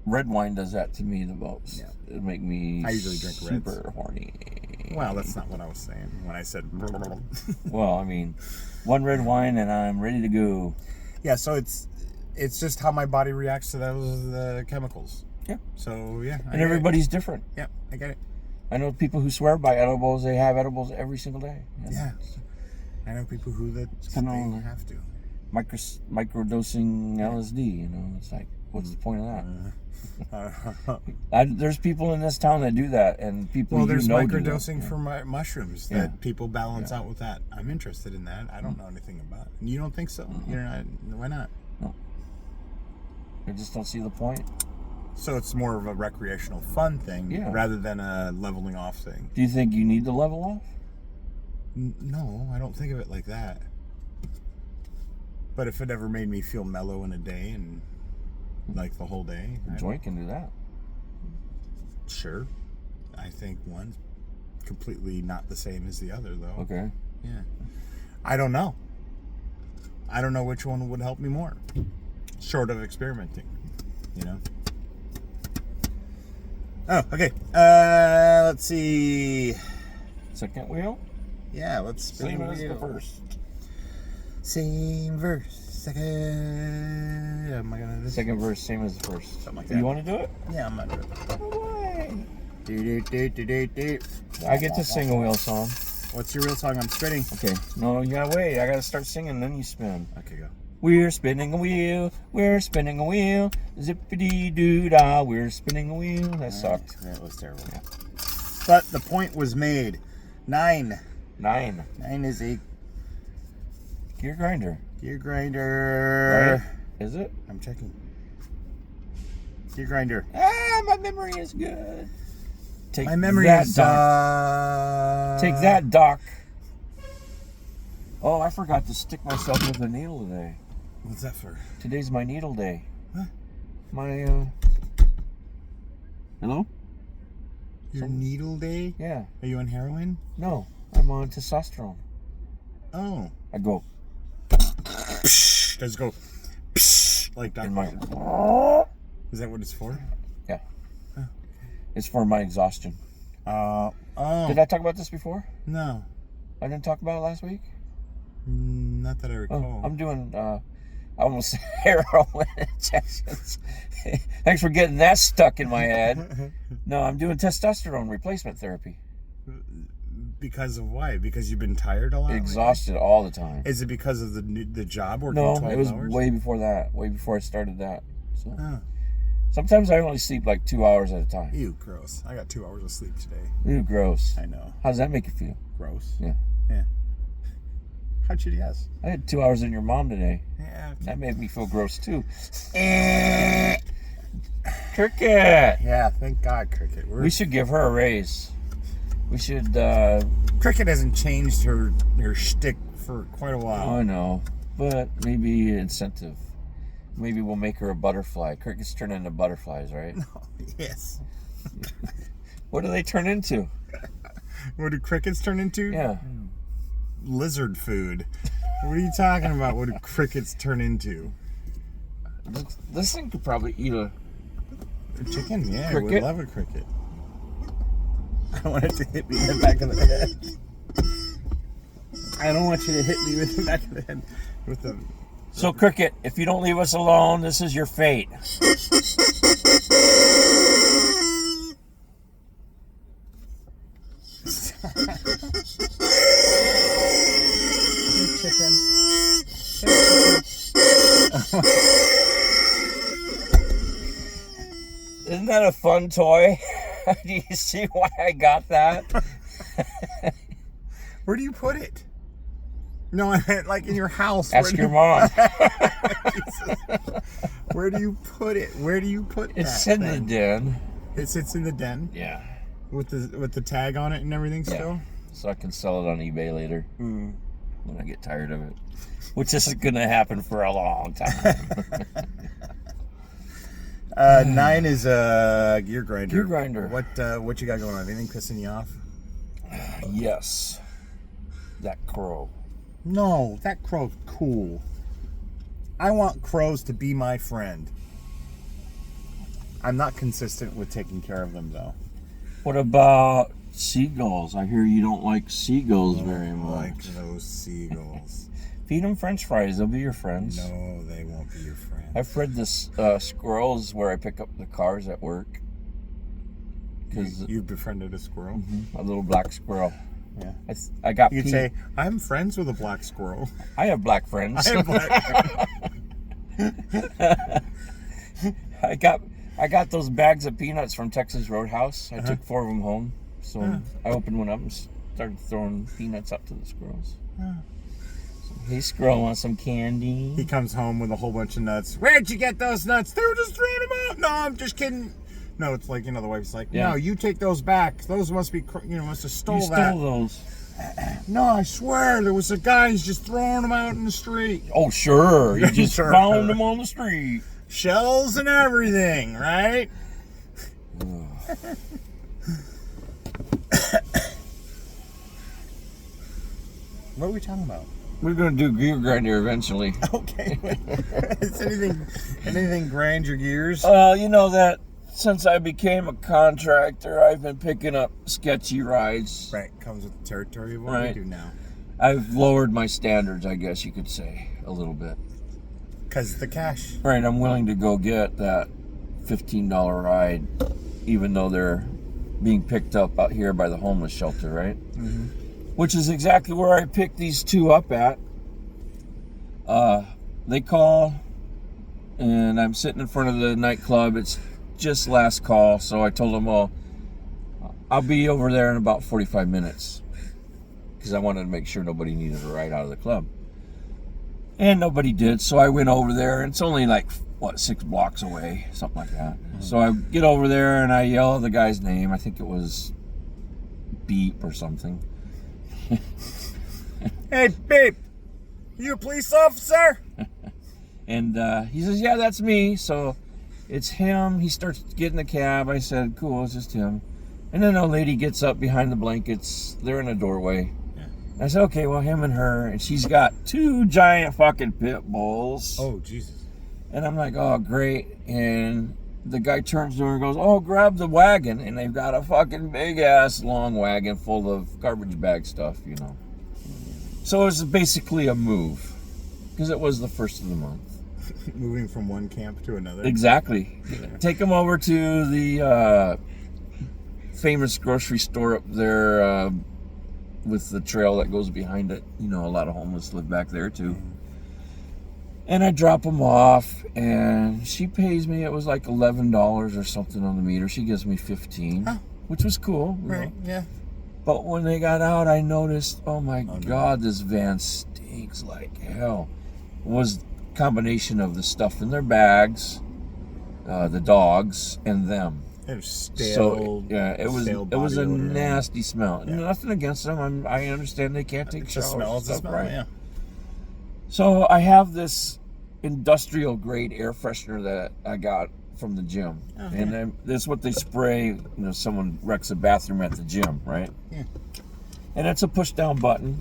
Red wine does that to me the most. Yeah. It'll make me I usually drink super horny. Well, that's not what I was saying when I said... Well, I mean, 1 red wine and I'm ready to go. Yeah, so it's just how my body reacts to those chemicals. Yeah. So, yeah. And everybody's different. Yeah, I get it. I know people who swear by edibles. They have edibles every single day. Yeah. I know people who they have to. Microdosing LSD, you know. It's like, what's the point of that? There's people in this town that do that, and people Well, there's microdosing do for mushrooms that people balance out with that. I'm interested in that. I don't know anything about it. You don't think so? You're not. Why not? No. I just don't see the point. So it's more of a recreational fun thing rather than a leveling off thing. Do you think you need to level off? No, I don't think of it like that. But if it ever made me feel mellow in a day and like the whole day, a joint can do that. Sure. I think one's completely not the same as the other, though. Okay. Yeah. I don't know. I don't know which one would help me more. Short of experimenting, you know? Oh, okay. Let's see. Second wheel? Yeah, let's spin Same the as wheel. the first. Same verse. Second. Am I gonna do this? Second verse, same as the first. Something like that. You want to do it? Yeah, I'm not doing it. No way. Do. I get to sing a wheel song. What's your real song? I'm spinning. Okay. No, you gotta wait. I gotta start singing, then you spin. Okay, go. We're spinning a wheel. We're spinning a wheel. Zippity doo dah. We're spinning a wheel. That sucked. That was terrible. Yeah. But the point was made. 9. 9 is a gear grinder. Gear grinder. Right? Is it? I'm checking. Gear grinder. Ah, my memory is good. Take my memory that, is Doc. Take that, Doc. Oh, I forgot to stick myself with a needle today. What's that for? Today's my needle day. Huh? My, Hello? Your needle day? Yeah. Are you on heroin? No, I'm on testosterone. Oh. I go. Does it go like that? Is that what it's for? Yeah. Huh. It's for my exhaustion. Oh. Did I talk about this before? No. I didn't talk about it last week? Not that I recall. I'm doing, I almost said heroin injections. Thanks for getting that stuck in my head. No, I'm doing testosterone replacement therapy. Because of why? Because you've been tired a lot? Exhausted all the time. Is it because of the job working No, 12 it was hours? way before that. Way before I started that. So Oh. sometimes I only sleep like 2 hours at a time. Ew, gross. I got 2 hours of sleep today. Ew, gross. I know. How does that make you feel? Gross. Yeah. Yeah. How'd you guess? I had 2 hours in your mom today. Yeah. That made me feel gross too. Cricket! Yeah, thank God, Cricket. We should give her a raise. We should, Cricket hasn't changed her shtick for quite a while. I know, but maybe incentive. Maybe we'll make her a butterfly. Crickets turn into butterflies, right? Yes. What do they turn into? What do crickets turn into? Yeah. Lizard food. What are you talking about? What do crickets turn into? This thing could probably eat a Chicken? Yeah, I would Cricket? love a cricket. I want it to hit me in the back of the head. I don't want you to hit me with the back of the head with the. So, Cricket, if you don't leave us alone, this is your fate. Chicken. Isn't that a fun toy? Do you see why I got that? Where do you put it? No, I meant like in your house. Ask your mom. Where do you put it? Where do you put it? It's in the den. It sits in the den Yeah. with the tag on it and everything still. So I can sell it on eBay later Mm. when I get tired of it. Which isn't going to happen for a long time. 9 is a gear grinder. Gear grinder. What you got going on? Anything pissing you off? Yes. That crow. No, that crow's cool. I want crows to be my friend. I'm not consistent with taking care of them though. What about seagulls? I hear you don't like seagulls very I much. like those seagulls. Feed them French fries. They'll be your friends. No, they won't be your friend. I've fed this squirrels where I pick up the cars at work. Because You've befriended a squirrel. a little black squirrel. Yeah. I got. You could say, I'm friends with a black squirrel. I have black friends. I have black I got those bags of peanuts from Texas Roadhouse. I took 4 of them home. So I opened one up and started throwing peanuts up to the squirrels. So, hey, squirrel, want some candy? He comes home with a whole bunch of nuts. Where'd you get those nuts? They were just throwing them out. No, I'm just kidding. No, it's like, the wife's like, Yeah. no, you take those back. Those must be, must have stole You that. stole those. No, I swear, there was a guy who's just throwing them out in the street. Oh, sure. You just Sure. found them on the street. Shells and everything, right? What are we talking about? We're going to do gear grinder eventually. Okay. Is anything grind your gears? You know that since I became a contractor, I've been picking up sketchy rides. Right, comes with the territory of what Right. we do now. I've lowered my standards, I guess you could say, a little bit. Because the cash. Right, I'm willing to go get that $15 ride, even though they're being picked up out here by the homeless shelter, right? Mm-hmm. Which is exactly where I picked these 2 up at. They call, and I'm sitting in front of the nightclub. It's just last call, so I told them, well, I'll be over there in about 45 minutes. Because I wanted to make sure nobody needed a ride out of the club. And nobody did, so I went over there. It's only like, 6 blocks away, something like that. Mm-hmm. So I get over there and I yell the guy's name. I think it was Beep or something. Hey, Beep! You a police officer? And he says, yeah, that's me. So it's him. He starts getting the cab. I said, cool, it's just him. And then a lady gets up behind the blankets. They're in a doorway. Yeah. I said, okay, well, him and her. And she's got 2 giant fucking pit bulls. Oh, Jesus. And I'm like, oh, great. And the guy turns to her and goes, "Oh, grab the wagon," and they've got a fucking big ass long wagon full of garbage bag stuff, you know. So it was basically a move because it was the first of the month. Moving from one camp to another. Exactly. Take them over to the famous grocery store up there with the trail that goes behind it. You know, a lot of homeless live back there too. And I drop them off, and she pays me. It was like $11 or something on the meter. She gives me $15, which was cool. You Right. know? Yeah. But when they got out, I noticed, oh my God, this van stinks like hell. It was a combination of the stuff in their bags, the dogs, and them. It was stale. So yeah, it was stale a body odor. nasty smell. Yeah. Nothing against them. I understand they can't take It's showers. a smell. It's a stuff, smell. right? Yeah. So I have this industrial grade air freshener that I got from the gym, and then this is what they spray. You know, someone wrecks a bathroom at the gym, right? Yeah. And it's a push down button,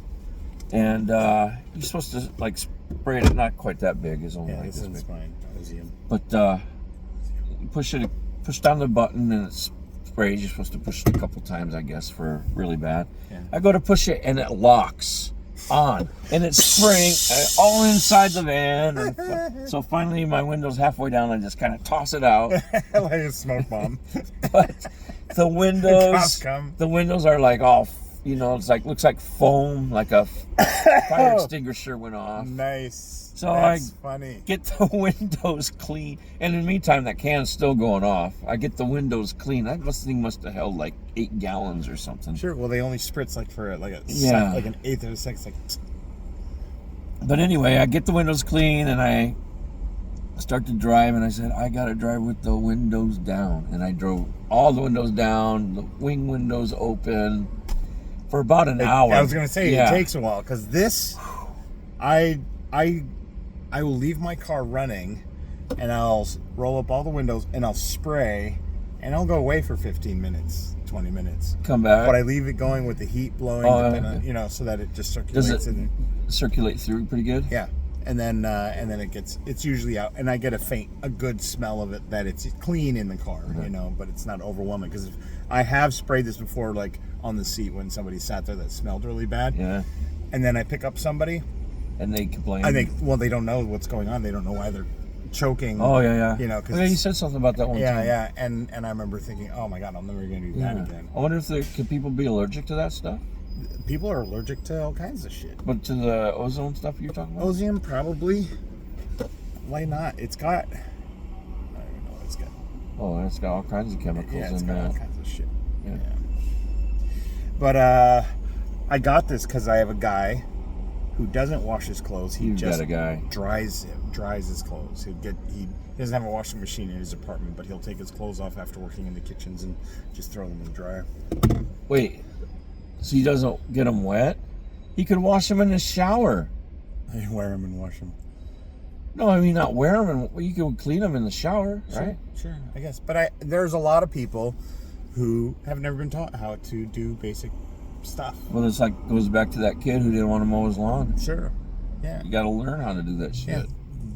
and you're supposed to like spray it. Not quite that big. It's only Yeah. like This this is big. fine. Ozone. But you push down the button, and it sprays. You're supposed to push it a couple times, I guess, for really bad. Yeah. I go to push it, and it locks on, and it's spraying all inside the van. And so finally, my window's halfway down. I just kind of toss it out. Like a smoke bomb. But the Cops come. windows are like all, you know, it's like looks like foam, like a fire extinguisher went off. Nice. So That's funny. Get the windows clean, and in the meantime, that can's still going off. I get the windows clean. That thing must have held like 8 gallons or something. Sure. Well, they only spritz like for like Yeah. like an eighth of a second. Like, But anyway, I get the windows clean, and I start to drive, and I said, I gotta drive with the windows down. And I drove all the windows down, the wing windows open, for about an hour. I was gonna say Yeah. it takes a while because this, I will leave my car running, and I'll roll up all the windows and I'll spray, and I'll go away for 15 minutes, 20 minutes. Come back. But I leave it going with the heat blowing, Oh, depending on, you know, so that it just circulates. Does it in. circulate through pretty good? Yeah, and then it's usually out, and I get a good smell of it that it's clean in the car, you know, but it's not overwhelming because I have sprayed this before, like on the seat when somebody sat there that smelled really bad. Yeah. And then I pick up somebody, And they complain. I think, well, they don't know what's going on. They don't know why they're choking. Oh yeah. You know, Oh, yeah, you said something about that one yeah, time. yeah, and I remember thinking, oh my God, I'm never gonna do that again. I wonder if could people be allergic to that stuff? People are allergic to all kinds of shit. But to the ozone stuff you're talking about? Ozone, probably. Why not? It's got. I don't even know what it's got. Oh, it's got all kinds of chemicals Yeah, it's in got all that. kinds of shit. Yeah. But I got this because I have a guy who doesn't wash his clothes. He You've just got a guy. dries his clothes. He doesn't have a washing machine in his apartment, but he'll take his clothes off after working in the kitchens and just throw them in the dryer. Wait, so he doesn't get them wet? He could wash them in the shower. I wear them and wash them. No, I mean not wear them, and you can clean them in the shower, right? Sure, I guess. But there's a lot of people who have never been taught how to do basic stuff. Well, it's like goes back to that kid who didn't want to mow his lawn. Sure. Yeah. You got to learn how to do that shit. Yeah.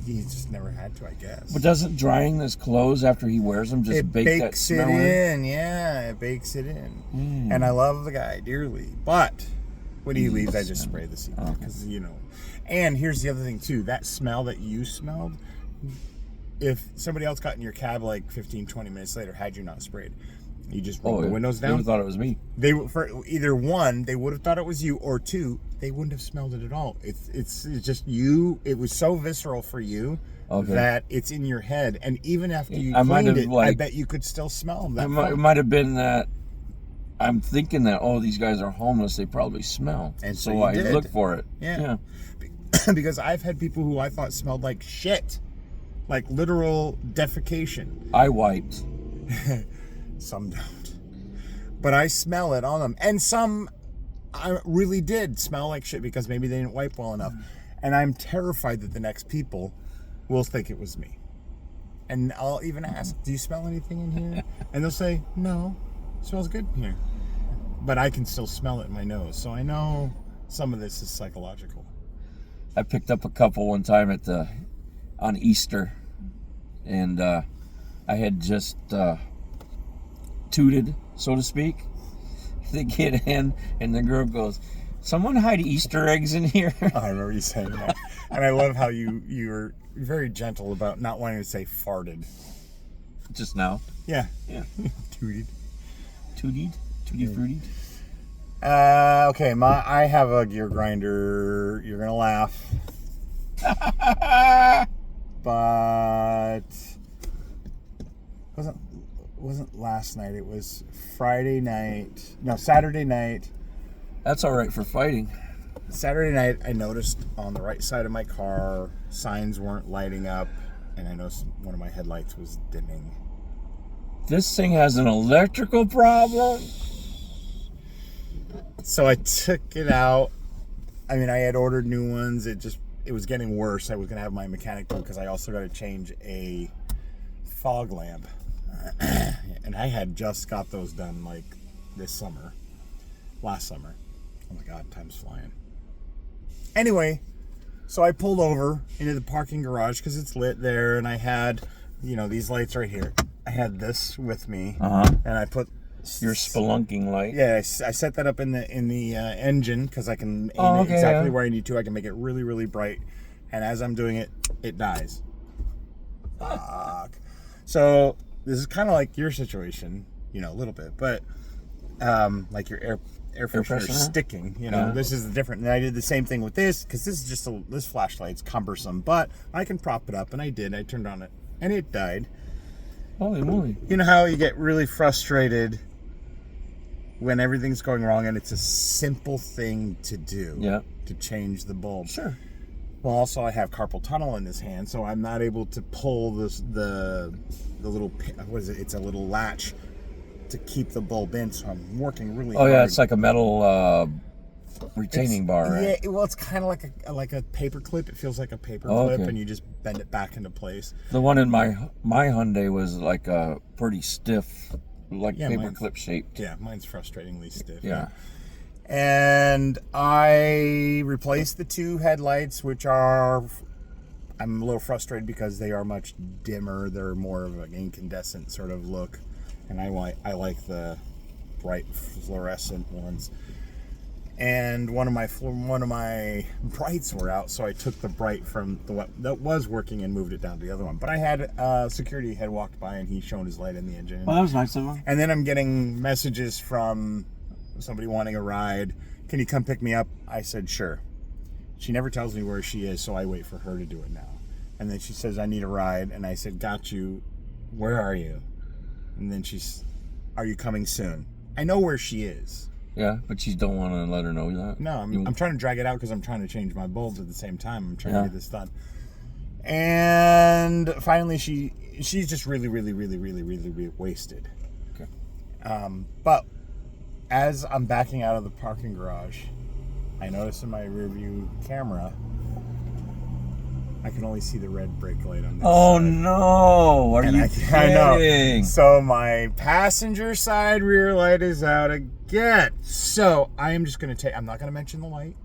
He just never had to, I guess. But doesn't drying his clothes after he wears them just it bake that bakes it smell in? in. Yeah, it bakes it in. And I love the guy dearly. But when he leaves, I just spray the seat. Because, you know. And here's the other thing, too. That smell that you smelled, if somebody else got in your cab like 15, 20 minutes later, had you not sprayed, you just roll the windows They down. would have thought it was me. They for either one, they would have thought it was you, or two, they wouldn't have smelled it at all. It's just you. It was so visceral for you that it's in your head, and even after you cleaned it, I bet you could still smell that. It might have been that I'm thinking that these guys are homeless. They probably smell, And so so I you did. look for it. Yeah. Because I've had people who I thought smelled like shit, like literal defecation. I wiped. Some don't. But I smell it on them. And some I really did smell like shit because maybe they didn't wipe well enough. And I'm terrified that the next people will think it was me. And I'll even ask, do you smell anything in here? And they'll say, no, it smells good in here. But I can still smell it in my nose. So I know some of this is psychological. I picked up a couple one time on Easter, and I I had just tooted, so to speak. They get in, and the girl goes, "Someone hide Easter eggs in here." I remember you saying that. And I love how you're very gentle about not wanting to say farted. Just now. Yeah. Yeah. Tooted. Tootied? Tutti fruity? Okay, I have a gear grinder. You're gonna laugh. But wasn't last night. It was Friday night. No, Saturday night. That's all right for fighting. Saturday night, I noticed on the right side of my car, signs weren't lighting up, and I noticed one of my headlights was dimming. This thing has an electrical problem. So I took it out. I mean, I had ordered new ones. It was getting worse. I was going to have my mechanic do it because I also got to change a fog lamp. And I had just got those done like last summer. Oh my God, time's flying. Anyway, so I pulled over into the parking garage because it's lit there, and I had, these lights right here. I had this with me, and I put your spelunking light. Yeah, I set that up in the engine because I can aim it exactly where I need to. I can make it really, really bright, and as I'm doing it, it dies. Fuck. So this is kind of like your situation, a little bit, but like your air freshener sticking. This is different. And I did the same thing with this because this is just this flashlight's cumbersome, but I can prop it up, and I did. I turned on it, and it died. Holy moly! You know how you get really frustrated when everything's going wrong, and it's a simple thing to do. Yeah. To change the bulb. Sure. Well, also I have carpal tunnel in this hand, so I'm not able to pull the little, what is it? It's a little latch to keep the bulb in. So I'm working really hard. Oh yeah, it's like a metal retaining bar, right? Yeah. Well, it's kind of like a paper clip. It feels like a paper clip, and you just bend it back into place. The one in my Hyundai was like a pretty stiff, like paper clip shaped. Yeah, mine's frustratingly stiff. Yeah. And I replaced the two headlights, which I'm a little frustrated because they are much dimmer. They're more of an incandescent sort of look, and I like the bright fluorescent ones. And one of my brights were out, so I took the bright from the one that was working and moved it down to the other one. But I had security had walked by, and he shone his light in the engine. Well, that was nice of him. And then I'm getting messages from somebody wanting a ride. Can you come pick me up? I said sure. She never tells me where she is, so I wait for her to do it now. And then she says I need a ride, and I said got you. Where are you? And then are you coming soon? I know where she is. Yeah, but you don't want to let her know that. No, I'm trying to drag it out because I'm trying to change my bulbs at the same time. I'm trying to get this done. And finally, she's just really, really, really, really, really, really wasted. Okay. But as I'm backing out of the parking garage, I notice in my rearview camera, I can only see the red brake light on this side. No! Are you kidding? I know. So my passenger side rear light is out again. So I am just going to I'm not going to mention the light.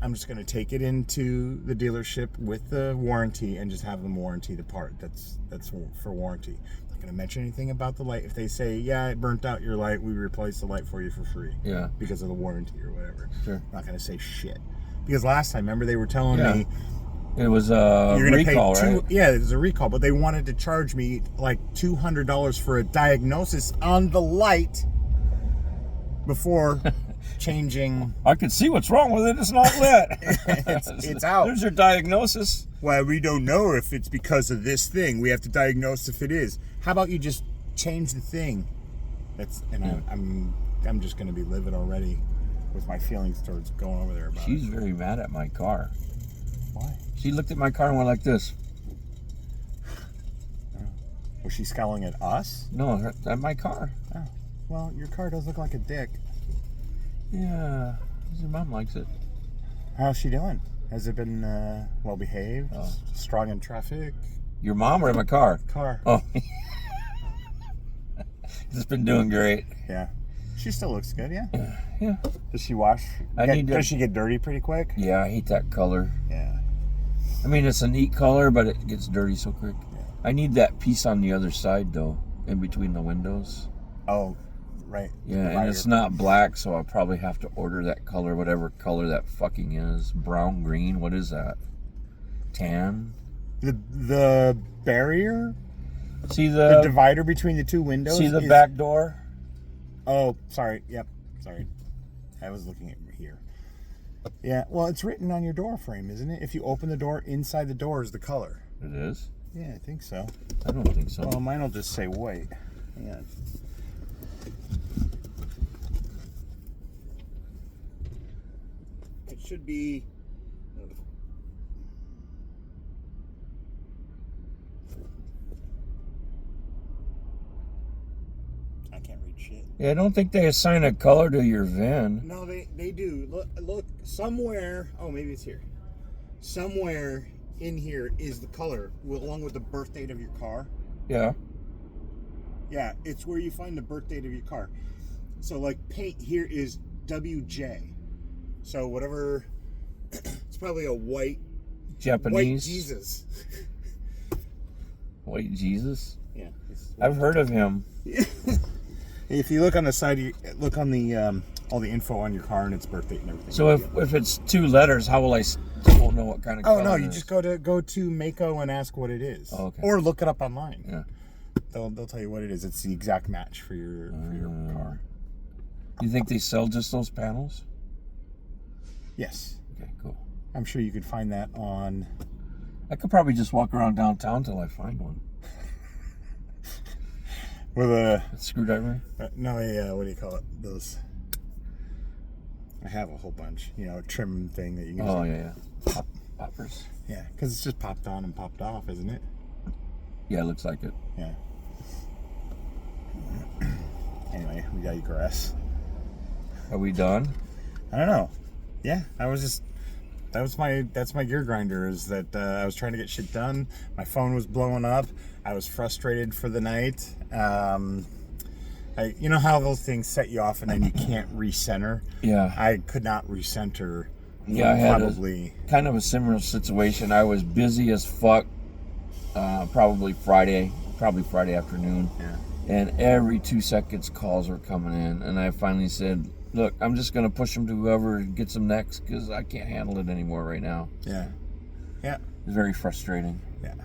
I'm just going to take it into the dealership with the warranty and just have them warranty the part. That's for warranty. I'm not going to mention anything about the light. If they say, yeah, it burnt out your light, we replace the light for you for free. Yeah. Because of the warranty or whatever. Sure. I'm not going to say shit. Because last time, remember, they were telling me, it was a recall, right? Yeah, it was a recall, but they wanted to charge me like $200 for a diagnosis on the light before changing. I can see what's wrong with it. It's not lit. it's out. There's your diagnosis. Well, we don't know if it's because of this thing. We have to diagnose if it is. How about you just change the thing? I'm just going to be livid already with my feelings towards going over there about She's very mad at my car. Why? She looked at my car and went like this. Was she scowling at us? No, at my car. Oh. Well, your car does look like a dick. Yeah, your mom likes it. How's she doing? Has it been well behaved? Strong in traffic? Your mom or my car? Car. Oh. It's been doing great. Yeah. She still looks good, yeah? Yeah. Does she wash? Does she get dirty pretty quick? Yeah, I hate that color. Yeah. I mean, it's a neat color, but it gets dirty so quick. Yeah. I need that piece on the other side though, in between the windows. Oh, right. Yeah, and it's not black, so I'll probably have to order that color, whatever color that fucking is. Brown, green, what is that? Tan? The barrier? See The the divider between the two windows? see the is- back door? Oh, sorry. Yep. Sorry. I was looking at here. Yeah, well, it's written on your door frame, isn't it? If you open the door, inside the door is the color. It is? Yeah, I think so. I don't think so. Well, mine will just say white. Yeah. It should be. I can't read shit. Yeah, I don't think they assign a color to your VIN. No, they do. Look somewhere. Oh, maybe it's here. Somewhere in here is the color, along with the birth date of your car. Yeah. Yeah, it's where you find the birth date of your car. So, like, paint here is WJ. So whatever. It's probably a white Japanese. Jesus. White Jesus? Yeah. I've heard of him. If you look on the side, look on the all the info on your car and its birth date and everything. So if it's 2 letters, how will I won't know what kind of color Oh no, it you is? just go to Mako and ask what it is. Oh, okay. Or look it up online. Yeah. They'll tell you what it is. It's the exact match for your car. You think they sell just those panels? Yes. Okay, cool. I'm sure you could find that on. I could probably just walk around downtown till I find one. With a screwdriver? no, what do you call it? Those. I have a whole bunch. You know, a trim thing that you can. Oh yeah. Poppers. Yeah, because it's just popped on and popped off, isn't it? Yeah, it looks like it. Yeah. Anyway, we digress. Are we done? I don't know. Yeah, that's my gear grinder. Is that I was trying to get shit done. My phone was blowing up. I was frustrated for the night. You know how those things set you off and then you can't recenter? Yeah. I could not recenter. Yeah, I had probably kind of a similar situation. I was busy as fuck. Probably Friday afternoon. Yeah. And every 2 seconds calls were coming in, and I finally said, "Look, I'm just gonna push them to whoever gets them next because I can't handle it anymore right now." Yeah. Yeah. It's very frustrating. Yeah.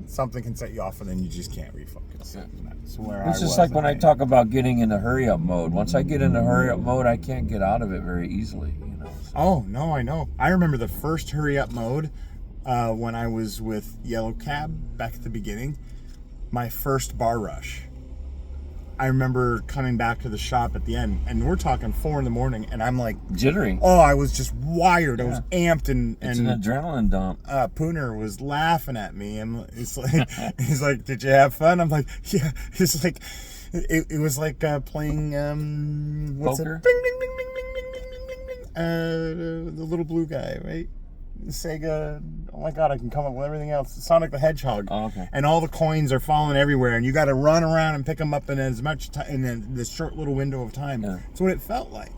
Something can set you off and then you just can't refocus. Yeah. That's where It's just like when I talk about getting into hurry up mode. Once I get into hurry up mode, I can't get out of it very easily. You know. So. Oh no, I know. I remember the first hurry up mode when I was with Yellow Cab back at the beginning. My first bar rush. I remember coming back to the shop at the end, and we're talking 4 a.m, and I'm like Jittery. oh, I was just wired. I was amped, It's an adrenaline dump. Pooner was laughing at me, and it's like he's like, "Did you have fun?" I'm like, "Yeah." It's like it was like playing what's Poker? it? Bing, bing, bing, bing, bing, bing, bing, bing, bing, bing. The little blue guy, right? Sega. Oh my god, I can come up with everything else. Sonic the Hedgehog. Oh, okay. And all the coins are falling everywhere, and you got to run around and pick them up in as much time in this short little window of time. Yeah. That's what it felt like.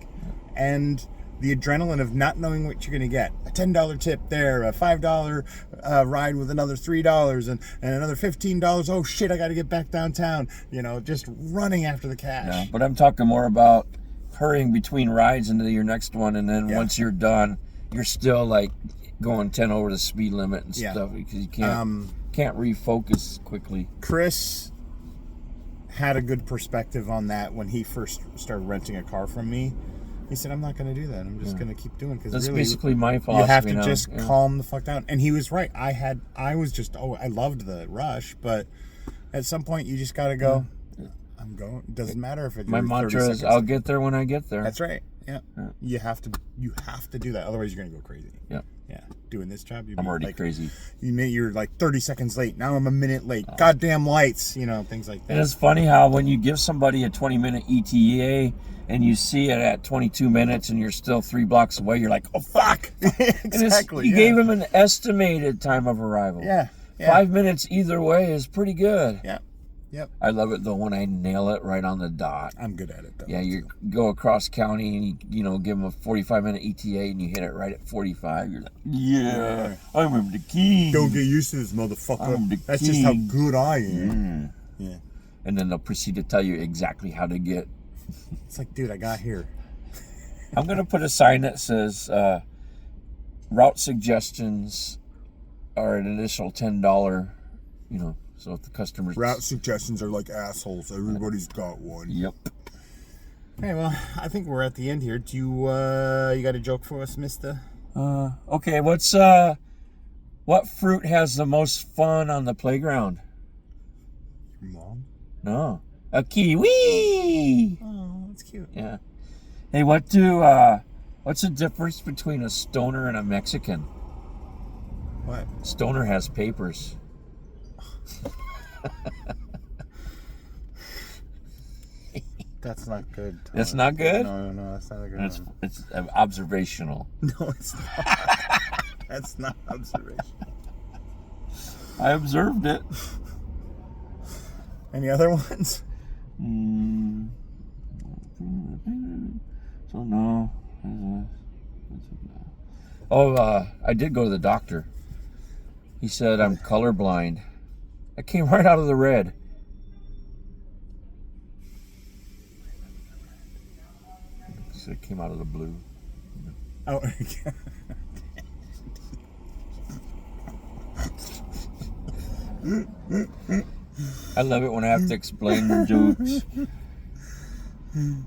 And the adrenaline of not knowing what you're going to get. A $10 tip there, a $5 ride with another $3, and another $15. Oh shit, I got to get back downtown. You know, just running after the cash. Yeah, but I'm talking more about hurrying between rides into your next one, and then once you're done, you're still like going 10 over the speed limit and stuff because you can't refocus quickly. Chris had a good perspective on that when he first started renting a car from me. He said, "I'm not going to do that. I'm just going to keep doing because That's really, basically my philosophy. you have to now. just calm the fuck down." And he was right. I loved the rush, but at some point you just got to go. I'm going. It doesn't matter if it's My mantra is, "I'll get there when I get there." That's right. Yeah. You have to do that. Otherwise, you're going to go crazy. Yeah. Yeah. Doing this job, I'm already crazy. You're like 30 seconds late. Now I'm a minute late. Goddamn lights. You know, things like that. And it's funny how when you give somebody a 20-minute ETA and you see it at 22 minutes and you're still 3 blocks away, you're like, "Oh fuck!" Exactly. You gave him an estimated time of arrival. Yeah. 5 minutes either way is pretty good. Yeah. Yep. I love it though when I nail it right on the dot. I'm good at it though. Yeah, you go across county and you know give them a 45-minute ETA and you hit it right at 45. You're like, yeah, I'm the king. Don't get used to this, motherfucker. I'm the That's just how king. good I am. Yeah. And then they'll proceed to tell you exactly how to get. It's like, dude, I got here. I'm gonna put a sign that says route suggestions are an additional $10. You know, so if the customers Route suggestions are like assholes. Everybody's got one. Yep. Hey, well, I think we're at the end here. Do you you got a joke for us, Mister? Okay. What fruit has the most fun on the playground? Your mom? No, a kiwi. Oh, that's cute. Yeah. Hey, what's the difference between a stoner and a Mexican? What? Stoner has papers. That's not good. Thomas. That's not good? No, that's not a good one. It's observational. No, it's not. That's not observation. I observed it. Any other ones? So no. Oh, I did go to the doctor. He said I'm colorblind. I came right out of the red. So it came out of the blue. Oh, I love it when I have to explain jokes.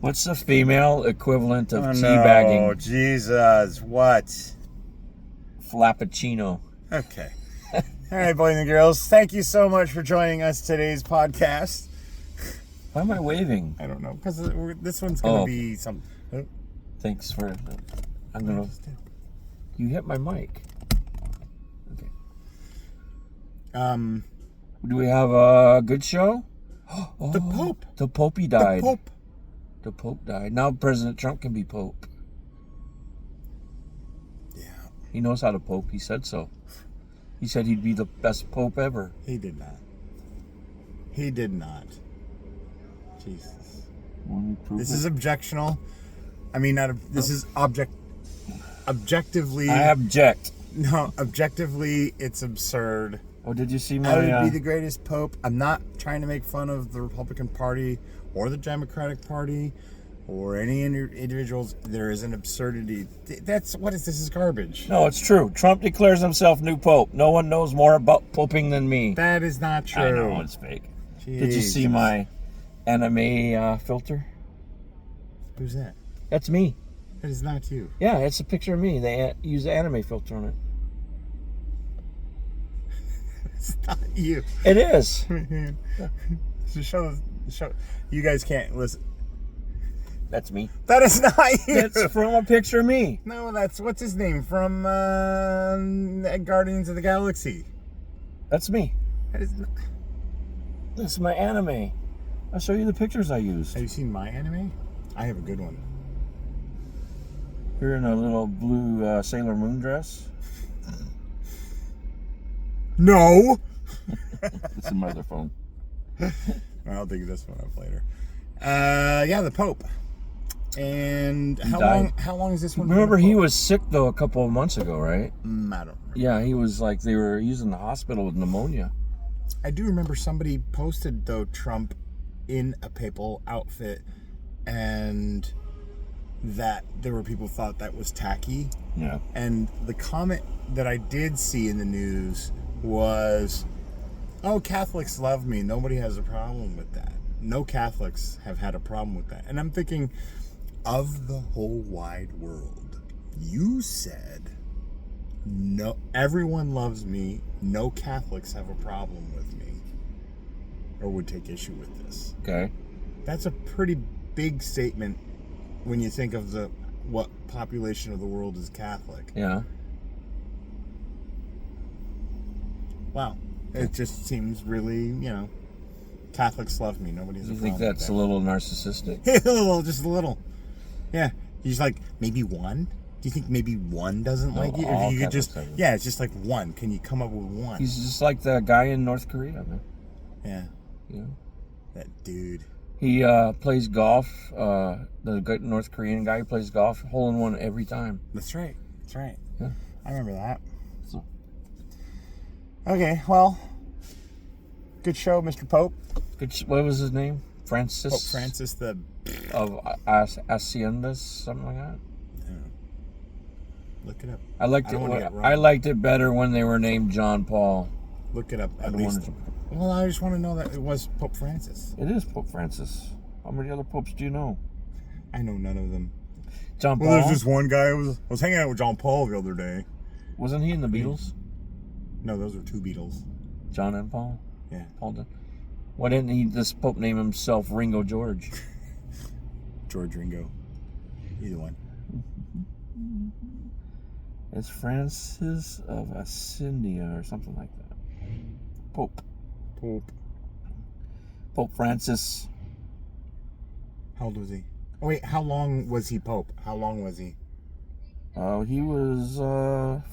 What's the female equivalent of teabagging? Oh, Jesus. What? Flappuccino. Okay. All right, boys and girls. Thank you so much for joining us today's podcast. Why am I waving? I don't know, because this one's going to Oh. be some... Oh, Thanks for. I'm gonna. You hit my mic. Okay. Do we have a good show? Oh, The Pope. The Popey The died. Pope. The Pope died. Now President Trump can be Pope. Yeah, He knows how to Pope. He said so. He said he'd be the best Pope ever. he did not. He did not. Jesus. This is objectional. I mean, this is objectively... I object. No, objectively, it's absurd. Oh, did you see I would my? be the greatest pope. I'm not trying to make fun of the Republican Party or the Democratic Party or any individuals. There is an absurdity. What is this? Is garbage. No, it's true. Trump declares himself new Pope. No one knows more about poping than me. That is not true. I know it's fake. Did you see Jesus. my anime filter? Who's that? That's me. That is not you. Yeah, it's a picture of me. They use the anime filter on it. It's not you. It is. So show. You guys can't listen. That's me. That is not you. That's from a picture of me. No, that's what's his name from Guardians of the Galaxy. That's me. That is not... This is my anime. I'll show you the pictures I used. Have you seen my anime? I have a good one. You're in a little blue Sailor Moon dress. No. It's a mother phone. I'll dig this one up later. Yeah, the Pope. And how died. long is this one? Remember, been the he Pope? was sick though a couple of months ago, right? I don't remember. Yeah, he was like they were using the hospital with pneumonia. I do remember somebody posted though Trump in a papal outfit, and that there were people who thought that was tacky. Yeah. And the comment that I did see in the news was, "Oh, Catholics love me. Nobody has a problem with that. No Catholics have had a problem with that." And I'm thinking, of the whole wide world, you said, no, everyone loves me. No Catholics have a problem with me or would take issue with this. Okay. That's a pretty big statement when you think of what population of the world is Catholic. Yeah. Wow. It just seems really, Catholics love me. Nobody has a You problem think that's a little narcissistic? with that. Just a little. Yeah. He's like, maybe one? Do you think maybe one doesn't like you? all If you could Catholics just, have it. yeah, it's just like one. Can you come up with one? He's just like the guy in North Korea, man. Yeah. You know? That dude. He plays golf. The North Korean guy who plays golf, hole in one every time. That's right. That's right. Yeah. I remember that. So, Okay, well, good show, Mr. Pope. what was his name? Francis. Pope Francis the. Of Haciendas, something like that. Look it up. I liked I don't wanna get it. it wrong. I liked it better when they were named John Paul. Look it up I at don't least. wanna- Well, I just want to know that it was Pope Francis. It is Pope Francis. How many other popes do you know? I know none of them. John Paul. Well, there's this one guy. I was hanging out with John Paul the other day. Wasn't he in the Beatles? No, those are two Beatles. John and Paul. Yeah. Paul did. Why didn't this pope name himself Ringo George? George Ringo. Either one. It's Francis of Ascendia or something like that. Pope. Pope Francis. How old was he? Oh, wait, how long was he Pope? How long was he? He was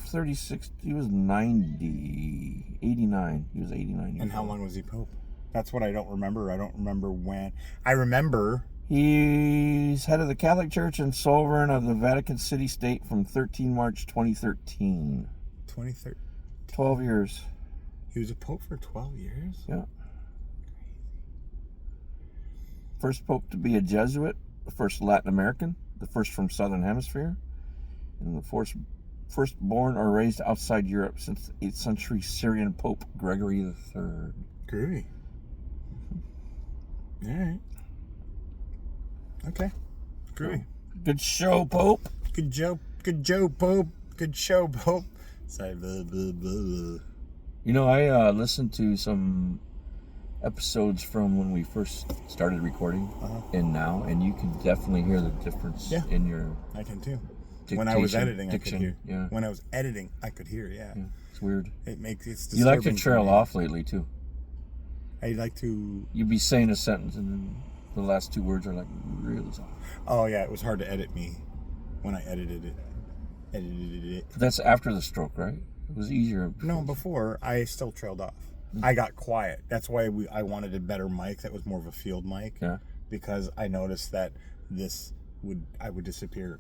36. He was 90, 89. He was 89 years And how old. long was he Pope? That's what I don't remember. I don't remember when. I remember. He's head of the Catholic Church and sovereign of the Vatican City State from 13 March 2013. 2013. 12 years. He was a Pope for 12 years? Yeah. First Pope to be a Jesuit, the first Latin American, the first from Southern Hemisphere, and the first born or raised outside Europe since the 8th century Syrian Pope Gregory III. Groovy. All right. Okay. Groovy. Good show, Pope. Good Joe. Good Joe Pope. Good show, Pope. Sorry. Blah, blah, blah. You know, I listened to some episodes from when we first started recording and now, and you can definitely hear the difference Yeah. in your I can too. dictation, When I was editing, diction. I could hear. Yeah. When I was editing, I could hear. Yeah. It's weird. It's You like to disturbing for trail me. off lately too. I like to. You'd be saying a sentence and then the last two words are like really soft. Oh yeah, it was hard to edit me when I edited it. But that's after the stroke, right? It was easier. No, before I still trailed off. I got quiet. That's why I wanted a better mic that was more of a field mic. Yeah. Because I noticed that I would disappear.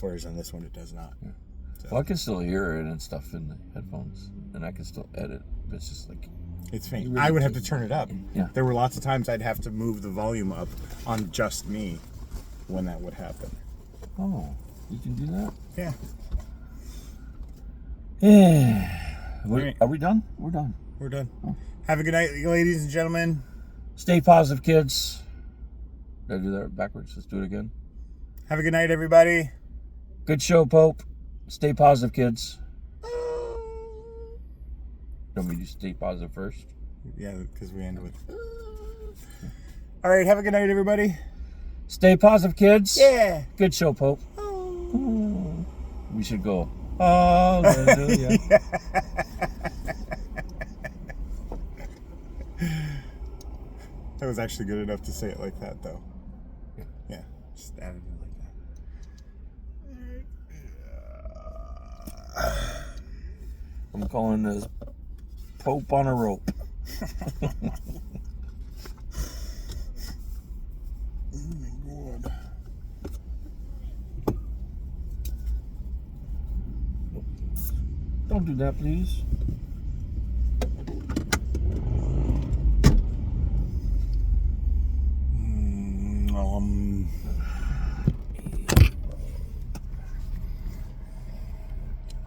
Whereas on this one it does not. Yeah. So, Well, I can still hear it and stuff in the headphones, and I can still edit. But it's just like it's faint. You really I would have to do. turn it up. Yeah. There were lots of times I'd have to move the volume up on just me when that would happen. oh, you can do that. Yeah. Yeah. Right. Are we done? We're done. We're done. Have a good night, ladies and gentlemen. Stay positive, kids. Did I do that backwards? Let's do it again. Have a good night, everybody. Good show, Pope. Stay positive, kids. Don't we do stay positive first? Yeah, because we end with. All right, have a good night, everybody. Stay positive, kids. Yeah. Good show, Pope. Ooh. We should go. Hallelujah. That was actually good enough to say it like that, though. Yeah. Yeah, just added it like that. I'm calling this Pope on a rope. Oh my God. Don't do that, please.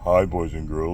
Hi, boys and girls.